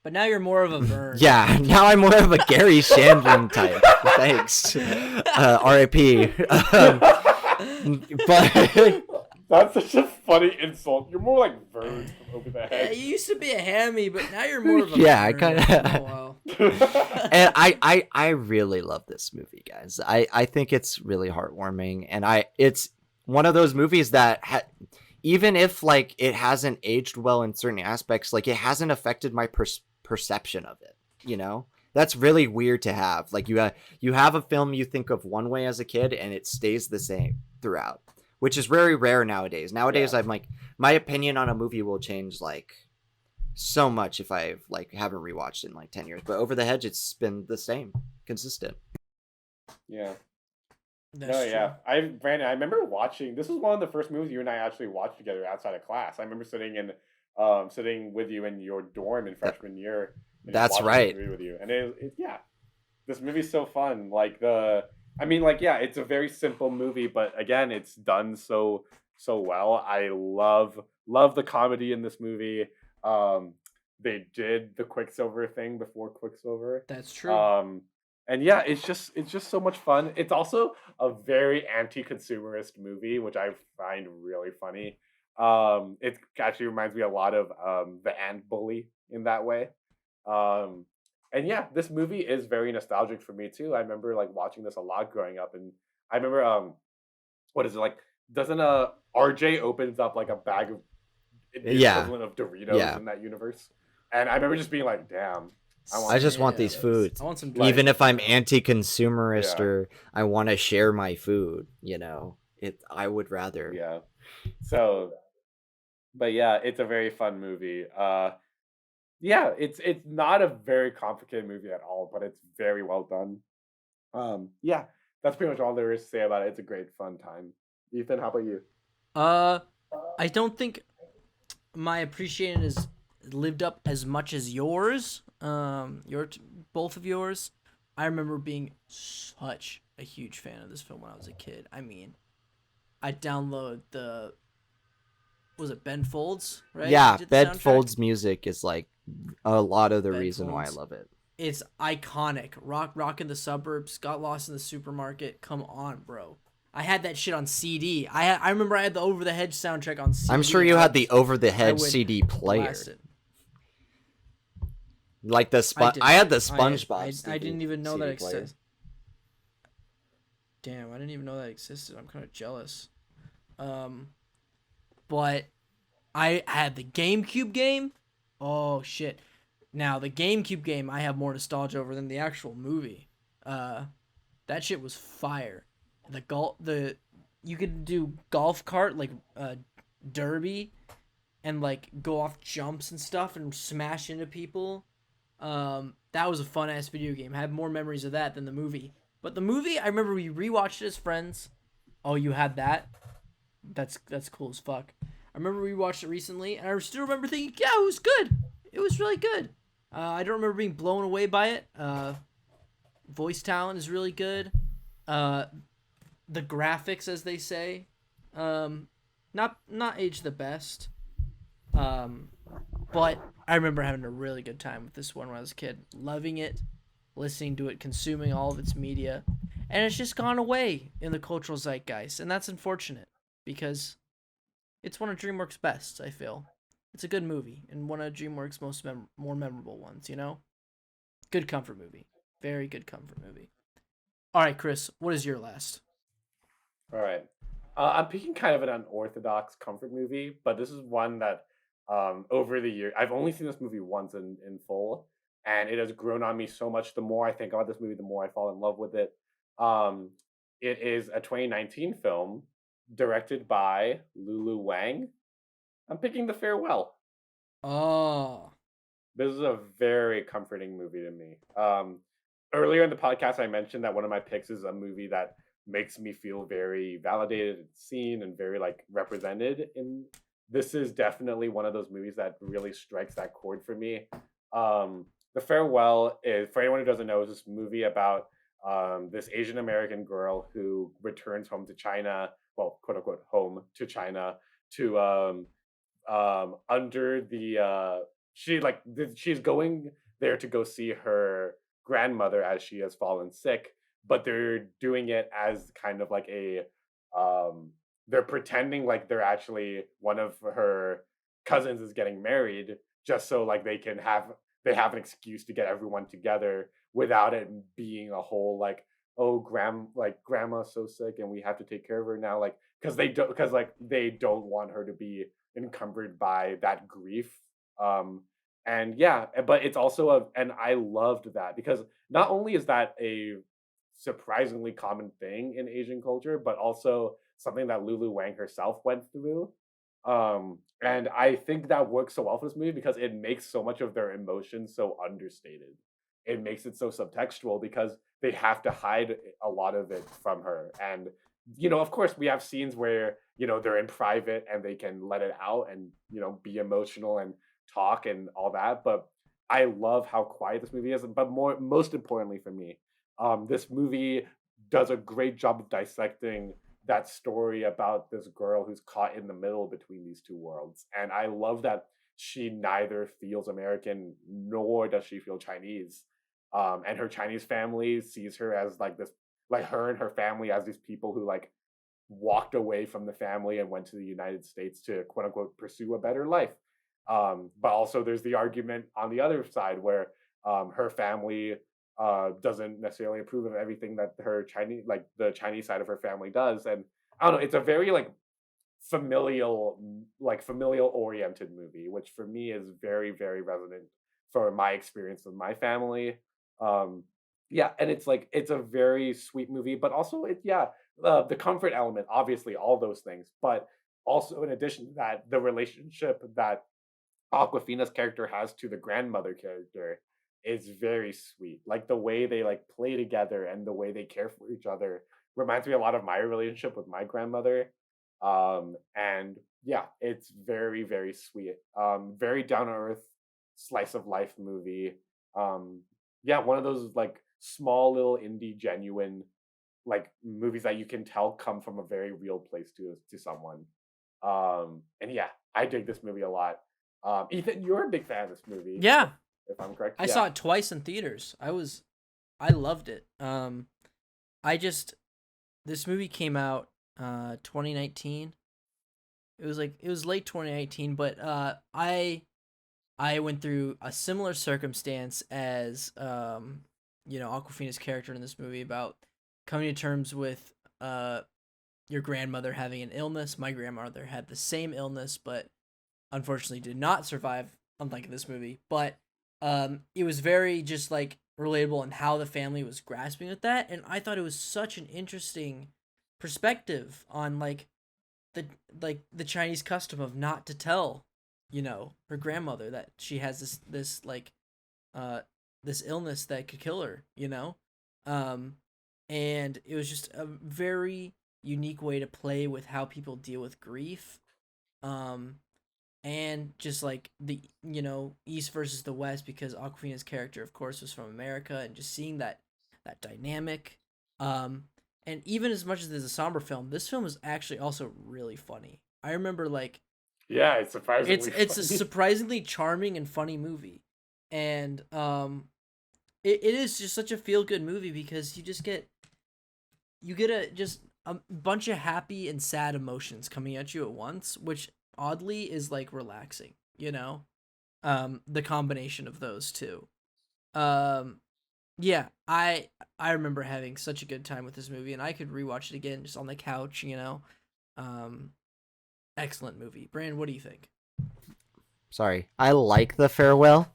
But now you're more of a Vern. yeah, now I'm more of a Gary Shandling type. Thanks. R.I.P. But That's such a funny insult. You're more like Vern from Over the Yeah, Hedge. you used to be a Hammy, but now you're more of a Yeah, I Vern. kinda- Oh, wow. and I really love this movie, guys. I think it's really heartwarming, and it's one of those movies that even if like it hasn't aged well in certain aspects, like it hasn't affected my perception of it. You know, that's really weird to have. Like you have a film you think of one way as a kid, and it stays the same throughout, which is very rare nowadays. Nowadays, Yeah. I'm like, my opinion on a movie will change like so much if I like haven't rewatched it in like 10 years. But Over the Hedge, it's been the same, consistent. Yeah. That's No, true. yeah. Brandon, I remember watching. This was one of the first movies you and I actually watched together outside of class. I remember sitting with you in your dorm in freshman year. And just That's watching right. this movie with you, and yeah, this movie's so fun. Yeah, it's a very simple movie, but again, it's done so well. I love the comedy in this movie. They did the Quicksilver thing before Quicksilver. That's true. And yeah, it's just so much fun. It's also a very anti-consumerist movie, which I find really funny. It actually reminds me a lot of the Ant Bully in that way. Um, and yeah, this movie is very nostalgic for me too. I remember like watching this a lot growing up, and I remember what is it like? Doesn't RJ opens up like a bag of the Yeah. equivalent of Doritos Yeah. in that universe, and I remember just being like, "Damn, I just want these Yes. foods. I want some. Like- Even if I'm anti-consumerist Yeah. or I want to share my food, I would rather. yeah." So, but yeah, it's a very fun movie. Yeah, it's not a very complicated movie at all, but it's very well done. Yeah, that's pretty much all there is to say about it. It's a great fun time. Ethan, how about you? I don't think my appreciation is lived up as much as yours. Both of yours. I remember being such a huge fan of this film when I was a kid. I mean, I downloaded was it Ben Folds, right? Yeah, He did the Ben soundtrack? Folds' music is like a lot of the Ben reason why I Folds. love it. It's iconic. Rock in the suburbs, got lost in the supermarket. Come on, bro. I had that shit on CD. I remember I had the Over the Hedge soundtrack on CD. I'm sure you had the Over the Hedge would CD player, blast it. like the I had the SpongeBob. I didn't even know that CD player. existed. Damn, I didn't even know that existed. I'm kind of jealous. But I had the GameCube game. Oh shit! Now the GameCube game I have more nostalgia over than the actual movie. That shit was fire. You could do golf cart like derby, and like go off jumps and stuff and smash into people. That was a fun ass video game. I have more memories of that than the movie. But the movie, I remember we rewatched it as friends. Oh, you had that? That's cool as fuck. I remember we watched it recently, and I still remember thinking, yeah, it was good. It was really good. I don't remember being blown away by it. Voice talent is really good. The graphics, as they say, not aged the best. But I remember having a really good time with this one when I was a kid, loving it, listening to it, consuming all of its media, and it's just gone away in the cultural zeitgeist, and that's unfortunate because it's one of DreamWorks' best. I feel it's a good movie and one of DreamWorks' more memorable ones. Good comfort movie, very good comfort movie. All right, Chris, what is your last? All right. I'm picking kind of an unorthodox comfort movie, but this is one that over the year, I've only seen this movie once in full, and it has grown on me so much. The more I think about this movie, the more I fall in love with it. It is a 2019 film directed by Lulu Wang. I'm picking The Farewell. Oh, This is a very comforting movie to me. Earlier in the podcast, I mentioned that one of my picks is a movie that makes me feel very validated and seen and very like represented. In this is definitely one of those movies that really strikes that chord for me. The Farewell is, for anyone who doesn't know, is this movie about this Asian American girl who returns home to China, well, quote unquote, home to China to under the she's going there to go see her grandmother as she has fallen sick, but they're doing it as kind of like a they're pretending like they're actually one of her cousins is getting married just so like they have an excuse to get everyone together without it being a whole like, oh, grandma's so sick and we have to take care of her now, like because like they don't want her to be encumbered by that grief. And yeah, but it's also and I loved that because not only is that a surprisingly common thing in Asian culture, but also something that Lulu Wang herself went through. And I think that works so well for this movie because it makes so much of their emotions so understated. It makes it so subtextual because they have to hide a lot of it from her. And of course, we have scenes where they're in private and they can let it out and be emotional and talk and all that. But I love how quiet this movie is. But most importantly for me, this movie does a great job of dissecting that story about this girl who's caught in the middle between these two worlds. And I love that she neither feels American nor does she feel Chinese. And her Chinese family sees her as like this, like her and her family as these people who like walked away from the family and went to the United States to quote unquote pursue a better life. But also there's the argument on the other side where her family doesn't necessarily approve of everything that her Chinese, like the Chinese side of her family does. And I don't know, it's a very like familial oriented movie, which for me is very, very resonant for my experience with my family. Yeah, and it's a very sweet movie, but also the comfort element, obviously, all those things, but also in addition to that, the relationship that Aquafina's character has to the grandmother character is very sweet. Like the way they like play together and the way they care for each other reminds me a lot of my relationship with my grandmother. And yeah, it's very, very sweet. Very down to earth slice of life movie. Yeah, one of those like small little indie genuine like movies that you can tell come from a very real place to someone. And yeah, I dig this movie a lot. Ethan, you're a big fan of this movie. Yeah, If I'm correct. I Yeah. saw it twice in theaters. I loved it. This movie came out 2019. It was late 2019, but I went through a similar circumstance as Aquafina's character in this movie about coming to terms with your grandmother having an illness. My grandmother had the same illness, but unfortunately did not survive, unlike this movie. But it was very just like relatable and how the family was grasping at that, and I thought it was such an interesting perspective on the Chinese custom of not to tell her grandmother that she has this illness that could kill her, and it was just a very unique way to play with how people deal with grief, and just like the East versus the West, because Aquafina's character of course was from America, and just seeing that dynamic, and even as much as there's a somber film, this film is actually also really funny. I remember Yeah, it's surprisingly it's a funny. surprisingly charming and funny movie, and it is just such a feel good movie because you get a bunch of happy and sad emotions coming at you at once, which oddly is like relaxing, the combination of those two. Yeah, I remember having such a good time with this movie, and I could rewatch it again just on the couch, excellent movie. Brandon, what do you think? Sorry, I like The Farewell.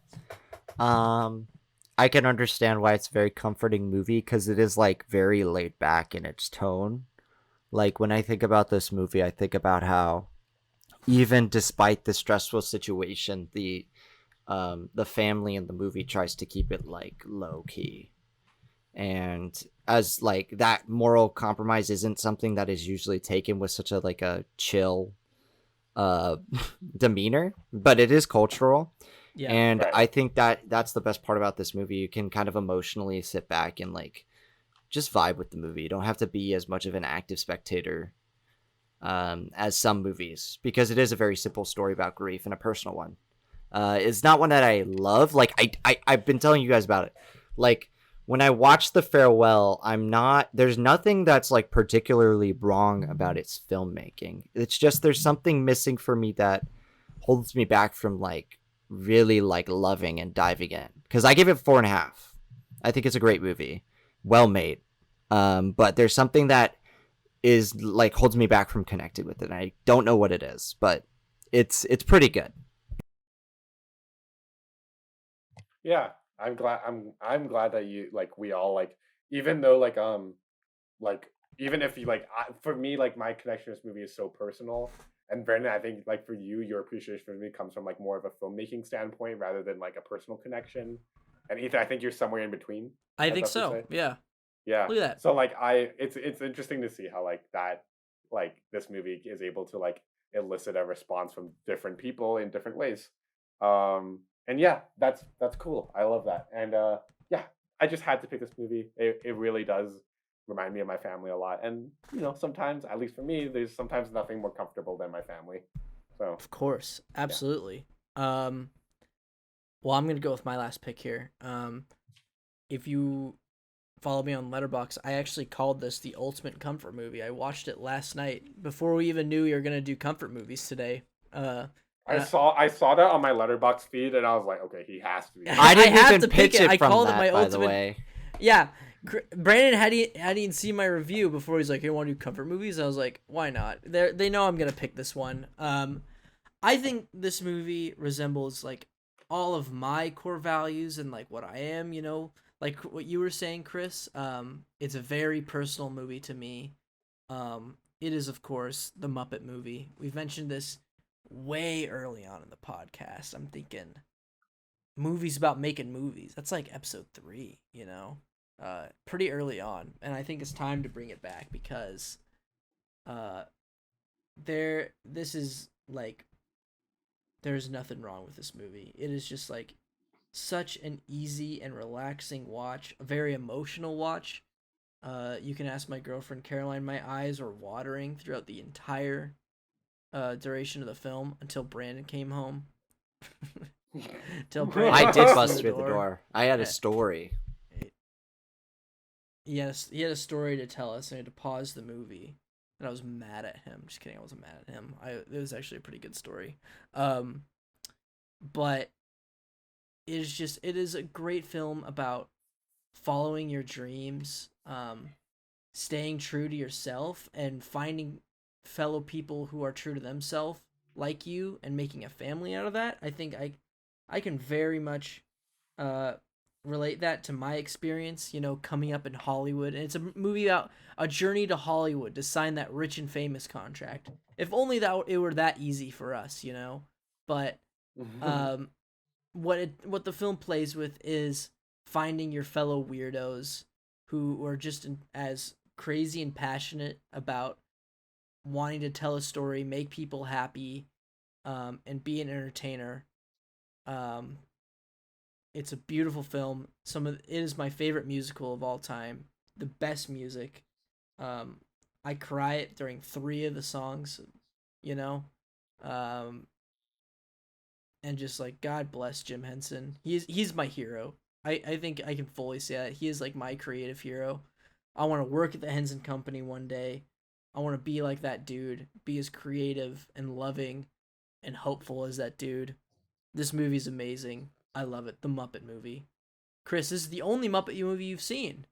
I can understand why it's a very comforting movie because it is like very laid back in its tone. Like when I think about this movie, I think about how even despite the stressful situation, the family in the movie tries to keep it like low key. and as like that moral compromise isn't something that is usually taken with such a like a chill uh demeanor, but it is cultural. Yeah. And Right. I think that that's the best part about this movie. You can kind of emotionally sit back and like just vibe with the movie. You don't have to be as much of an active spectator as some movies, because it is a very simple story about grief and a personal one. It's not one that I love. Like I've been telling you guys about it. Like when I watch The Farewell, I'm not. There's nothing that's like particularly wrong about its filmmaking. It's just there's something missing for me that holds me back from like really like loving and diving in. Because I give it 4.5. I think it's a great movie, well made. But there's something that is like holds me back from connecting with it. And I don't know what it is, but it's pretty good. Yeah, I'm glad. I'm glad that you like we all like, even though like even if you like for me like my connection to this movie is so personal. And Brandon, I think like for you, your appreciation for me comes from like more of a filmmaking standpoint rather than like a personal connection. And Ethan, I think you're somewhere in between. I I'd think roughly so. say. Yeah. Yeah. Look at that. So like it's interesting to see how like that like this movie is able to like elicit a response from different people in different ways. And yeah, that's cool. I love that. And yeah, I just had to pick this movie. It really does remind me of my family a lot. And you know, sometimes, at least for me, there's sometimes nothing more comfortable than my family. So Of course. yeah. Absolutely. Um well, I'm going to go with my last pick here. If you follow me on Letterboxd, I actually called this the ultimate comfort movie. I watched it last night before we even knew we were going to do comfort movies today. And I saw that on my letterbox feed and I was like, okay, he has to be I I didn't have even to pick pitch it. it I from called it that, my by the ultimate. way. Yeah, Brandon hadn't seen my review before. He's like, "Hey, want to do comfort movies?" I was like, "Why not?" They know I'm gonna pick this one. I think this movie resembles like all of my core values and like what I am. You know, like what you were saying, Chris. It's a very personal movie to me. It is of course the Muppet movie. We've mentioned this way early on in the podcast. I'm thinking movies about making movies. That's like episode 3, you know, pretty early on, and I think it's time to bring it back because, uh, this is like there's nothing wrong with this movie. It is just like such an easy and relaxing watch, a very emotional watch. You can ask my girlfriend Caroline. My eyes were watering throughout the entire duration of the film until Brandon came home. Till Brandon I did busted bust the through the door. I had a Uh, story. Yes, he had a story to tell us, and I had to pause the movie. And I was mad at him. Just kidding, I wasn't mad at him. It was actually a pretty good story. Um, but it is a great film about following your dreams, staying true to yourself, and finding fellow people who are true to themselves like you, and making a family out of that. I think I can very much uh relate that to my experience, you know, coming up in Hollywood. And it's a movie about a journey to Hollywood to sign that rich and famous contract. If only that it were that easy for us, you know. But um what the film plays with is finding your fellow weirdos who are just as crazy and passionate about wanting to tell a story, make people happy, and be an entertainer. Um, it's a beautiful film. It is my favorite musical of all time. The best music. Um, I cry it during 3 of the songs, you know. Um, and just like God bless Jim Henson. He's my hero. I think I can fully say that. He is like my creative hero. I want to work at the Henson Company one day. I want to be like that dude, be as creative and loving and hopeful as that dude. This movie's amazing. I love it. The Muppet movie. Chris, this is the only Muppet movie you've seen.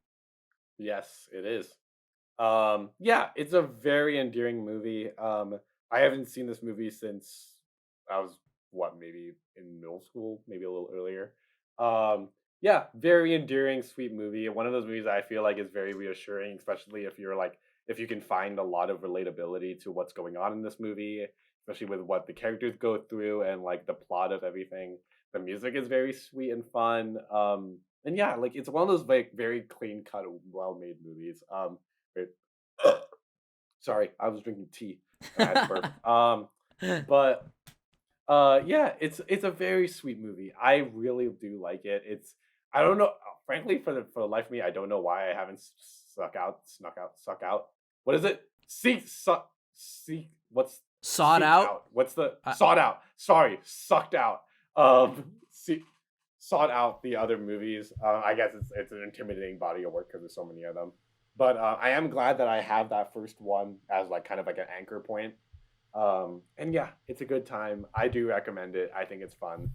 Yes, it is. Yeah, it's a very endearing movie. I haven't seen this movie since I was what, maybe in middle school, maybe a little earlier. Yeah, very endearing, sweet movie. One of those movies I feel like is very reassuring, especially if you're like if you can find a lot of relatability to what's going on in this movie, especially with what the characters go through and like the plot of everything. The music is very sweet and fun. And yeah, like it's one of those like very clean cut, well made movies. Wait. Sorry, I was drinking tea and I had to burp. But yeah, it's a very sweet movie. I really do like it. It's I don't know, frankly, for the life of me, I don't know why I haven't suck out. What is it? Seek. What's Sawed seek out. What's the I- sought out? Sorry, sucked out. See, sought out the other movies. I guess it's an intimidating body of work because there's so many of them. But I am glad that I have that first one as like kind of like an anchor point. And yeah, it's a good time. I do recommend it. I think it's fun.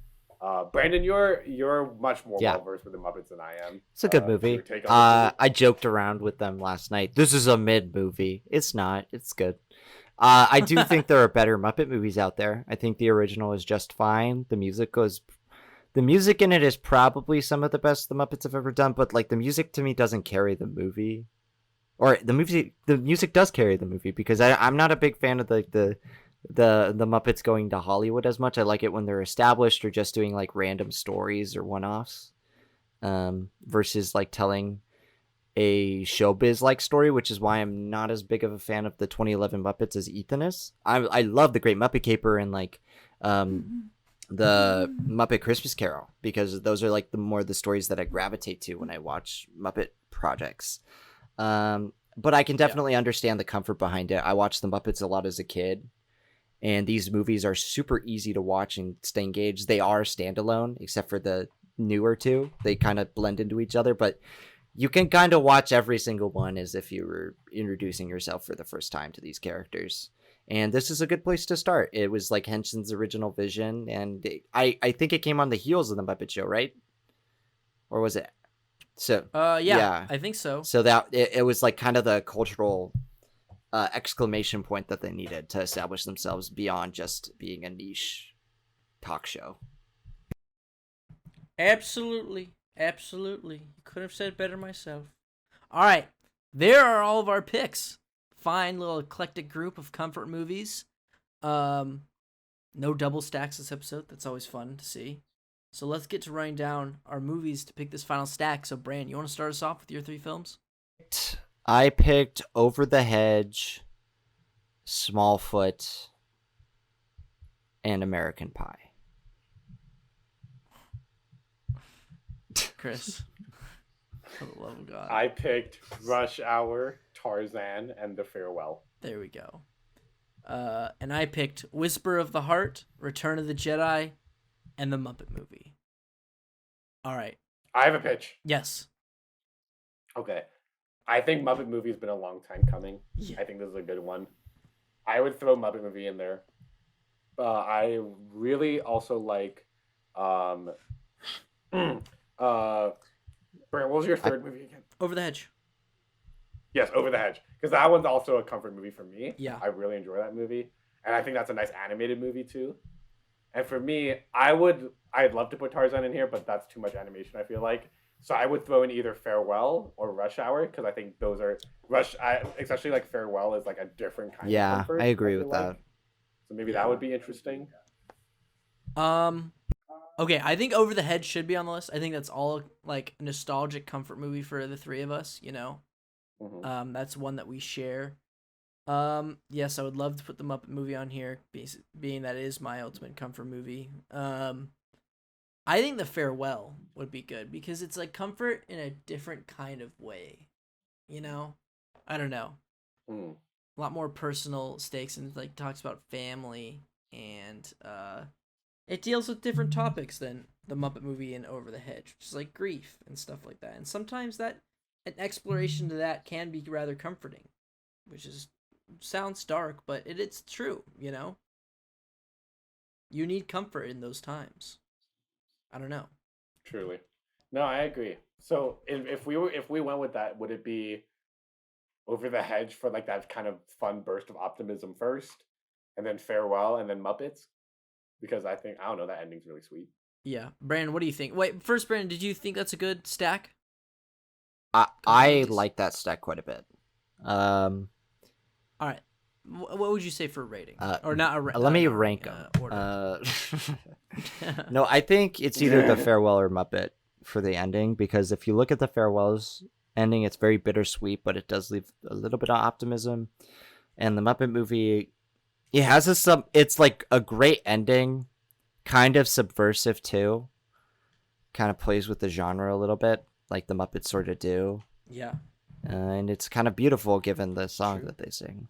Brandon, you're much more Yeah. well versed with the Muppets than I am. It's a good Your movie. take on the I joked around with them last night. This is a mid movie. It's not. It's good. I do think there are better Muppet movies out there. I think the original is just fine. The music in it is probably some of the best the Muppets have ever done, but like the music to me doesn't carry the movie. Or the music does carry the movie because I'm not a big fan of the Muppets going to Hollywood as much. I like it when they're established or just doing like random stories or one-offs, versus like telling a showbiz like story, which is why I'm not as big of a fan of the 2011 Muppets as Ethan is. I love the Great Muppet Caper and like the Muppet Christmas Carol because those are like the stories that I gravitate to when I watch Muppet projects. But I can definitely understand the comfort behind it. I watched the Muppets a lot as a kid, and these movies are super easy to watch and stay engaged. They are standalone, except for the newer two. They kind of blend into each other, but you can kind of watch every single one as if you were introducing yourself for the first time to these characters. And this is a good place to start. It was like Henson's original vision, and I think it came on the heels of the Muppet Show, right? Or was it? So yeah, I think so. So that it was like kind of the cultural exclamation point that they needed to establish themselves beyond just being a niche talk show. Absolutely. Couldn't have said it better myself. All right, there are all of our picks. Fine little eclectic group of comfort movies. No double stacks this episode. That's always fun to see. So let's get to writing down our movies to pick this final stack. So, Bran, you want to start us off with your 3 films? I picked Over the Hedge, Smallfoot, and American Pie. Chris. For the love of God. I picked Rush Hour, Tarzan, and The Farewell. There we go. And I picked Whisper of the Heart, Return of the Jedi, and The Muppet Movie. All right. I have a pitch. Yes. Okay. I think Muppet Movie has been a long time coming. Yeah. I think this is a good one. I would throw Muppet Movie in there. I really also like Brent, what was your third movie again? Over the Hedge. Yes, Over the Hedge. Because that one's also a comfort movie for me. Yeah. I really enjoy that movie. And I think that's a nice animated movie too. And for me, I'd love to put Tarzan in here, but that's too much animation, I feel like. So I would throw in either Farewell or Rush Hour, because I think those are especially like Farewell is like a different kind of comfort. I agree feel with that. So maybe that would be interesting. Okay, I think Over the Hedge should be on the list. I think that's all like nostalgic comfort movie for the three of us, you know. Mm-hmm. That's one that we share. Yes, I would love to put the Muppet Movie on here, being that it is my ultimate comfort movie. I think The Farewell would be good because it's like comfort in a different kind of way. You know? I don't know. Mm. A lot more personal stakes and like talks about family and it deals with different topics than the Muppet Movie and Over the Hedge, which is like grief and stuff like that. And sometimes that an exploration to that can be rather comforting, which is sounds dark, but it's true, you know? You need comfort in those times. I don't know. Truly. No, I agree. So if we went with that, would it be Over the Hedge for like that kind of fun burst of optimism first, and then Farewell, and then Muppets? Because I don't know, that ending's really sweet. Yeah. Brandon, what do you think? Wait, first, Brandon, did you think that's a good stack? I like that stack quite a bit. All right. What would you say for rating? Or not a let me rank them. No, I think it's either The Farewell or Muppet for the ending, because if you look at the farewells ending, it's very bittersweet, but it does leave a little bit of optimism. And the Muppet movie, it has it's like a great ending, kind of subversive too. Kind of plays with the genre a little bit, like the Muppets sort of do. Yeah. And it's kind of beautiful given the song True. that they sing.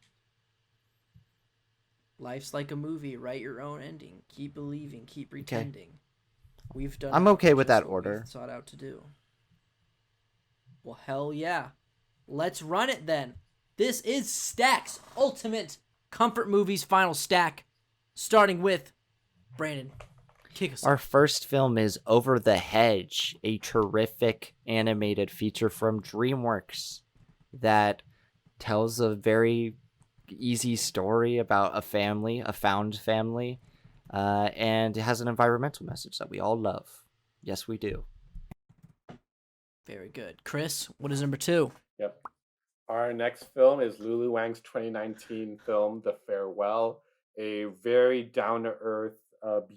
Life's like a movie. Write your own ending. Keep believing. Keep pretending. We've done. I'm okay with just that what we've order. Sought out to do. Well, hell yeah. Let's run it then. This is Stack's Ultimate Comfort Movies Final Stack. Starting with Brandon. Kick us Our off. first film is Over the Hedge, a terrific animated feature from DreamWorks that tells a very easy story about a family, a found family, and it has an environmental message that we all love. Yes, we do. Very good. Chris, what is number 2? Yep. Our next film is Lulu Wang's 2019 film, The Farewell, a very down-to-earth,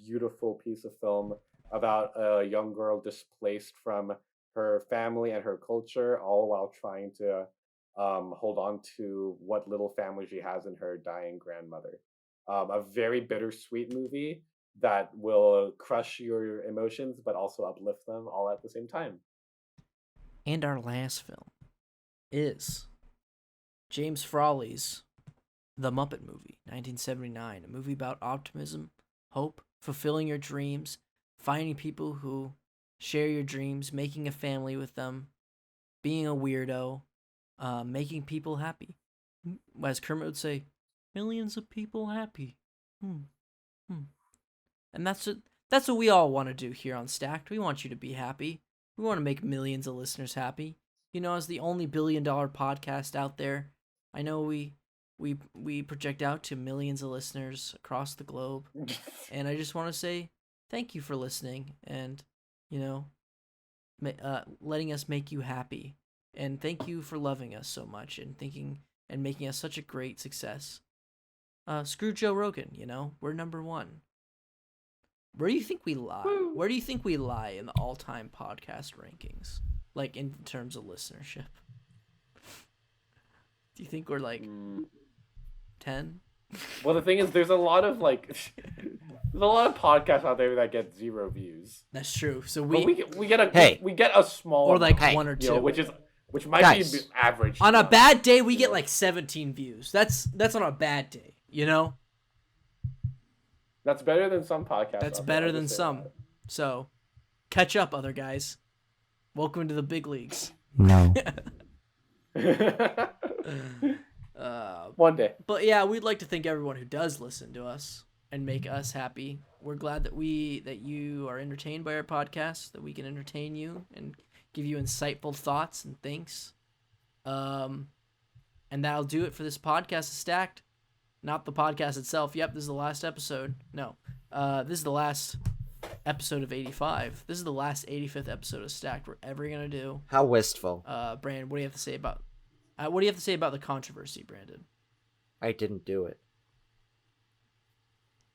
beautiful piece of film about a young girl displaced from her family and her culture, all while trying to hold on to what little family she has in her dying grandmother. A very bittersweet movie that will crush your emotions, but also uplift them all at the same time. And our last film is James Frawley's The Muppet Movie, 1979. A movie about optimism, hope, fulfilling your dreams, finding people who share your dreams, making a family with them, being a weirdo, making people happy. As Kermit would say, millions of people happy. And that's what we all want to do here on Stacked. We want you to be happy. We want to make millions of listeners happy. You know, as the only billion-dollar podcast out there, I know we project out to millions of listeners across the globe. And I just want to say thank you for listening and, you know, letting us make you happy. And thank you for loving us so much and thinking and making us such a great success. Screw Joe Rogan, you know, we're number 1. Where do you think we lie? Woo. Where do you think we lie in the all-time podcast rankings? Like, in terms of listenership? Do you think we're, like, 10? Well, the thing is, there's a lot of podcasts out there that get 0 views. That's true. So But we we get a small or, like, amount, 1 or you 2. know, which might Guys. be average. On to a us, bad day, we you get, know? like, 17 views. That's on a bad day, you know? That's better than some podcasts. That's out there, better I'll than just say some. So, catch up, other guys. Welcome to the big leagues. No. that. One day. But yeah, we'd like to thank everyone who does listen to us and make us happy. We're glad that you are entertained by our podcast, that we can entertain you and give you insightful thoughts and things. And that'll do it for this podcast of Stacked. Not the podcast itself. Yep, this is the last episode. No. This is the last episode of 85. This is the last 85th episode of Stacked we're ever gonna do. How wistful. Brandon, what do you have to say about the controversy, Brandon? I didn't do it.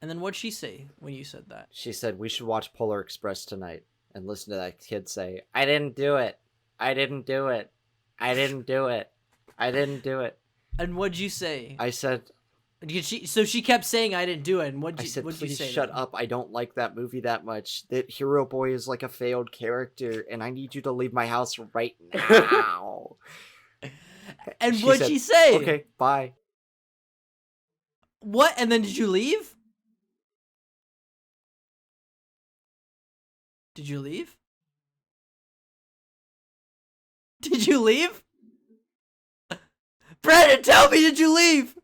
And then what'd she say when you said that? She said we should watch Polar Express tonight and listen to that kid say, I didn't do it. I didn't do it. I didn't do it. I didn't do it. And what'd you say? I said, So she kept saying I didn't do it, and what'd I you said, what'd you please say? shut then? up. I don't like that movie that much. That Hero Boy is like a failed character, and I need you to leave my house right now. And She what'd said, she say? Okay, bye. What? And then did you leave? Did you leave? Did you leave? Brandon, tell me, did you leave?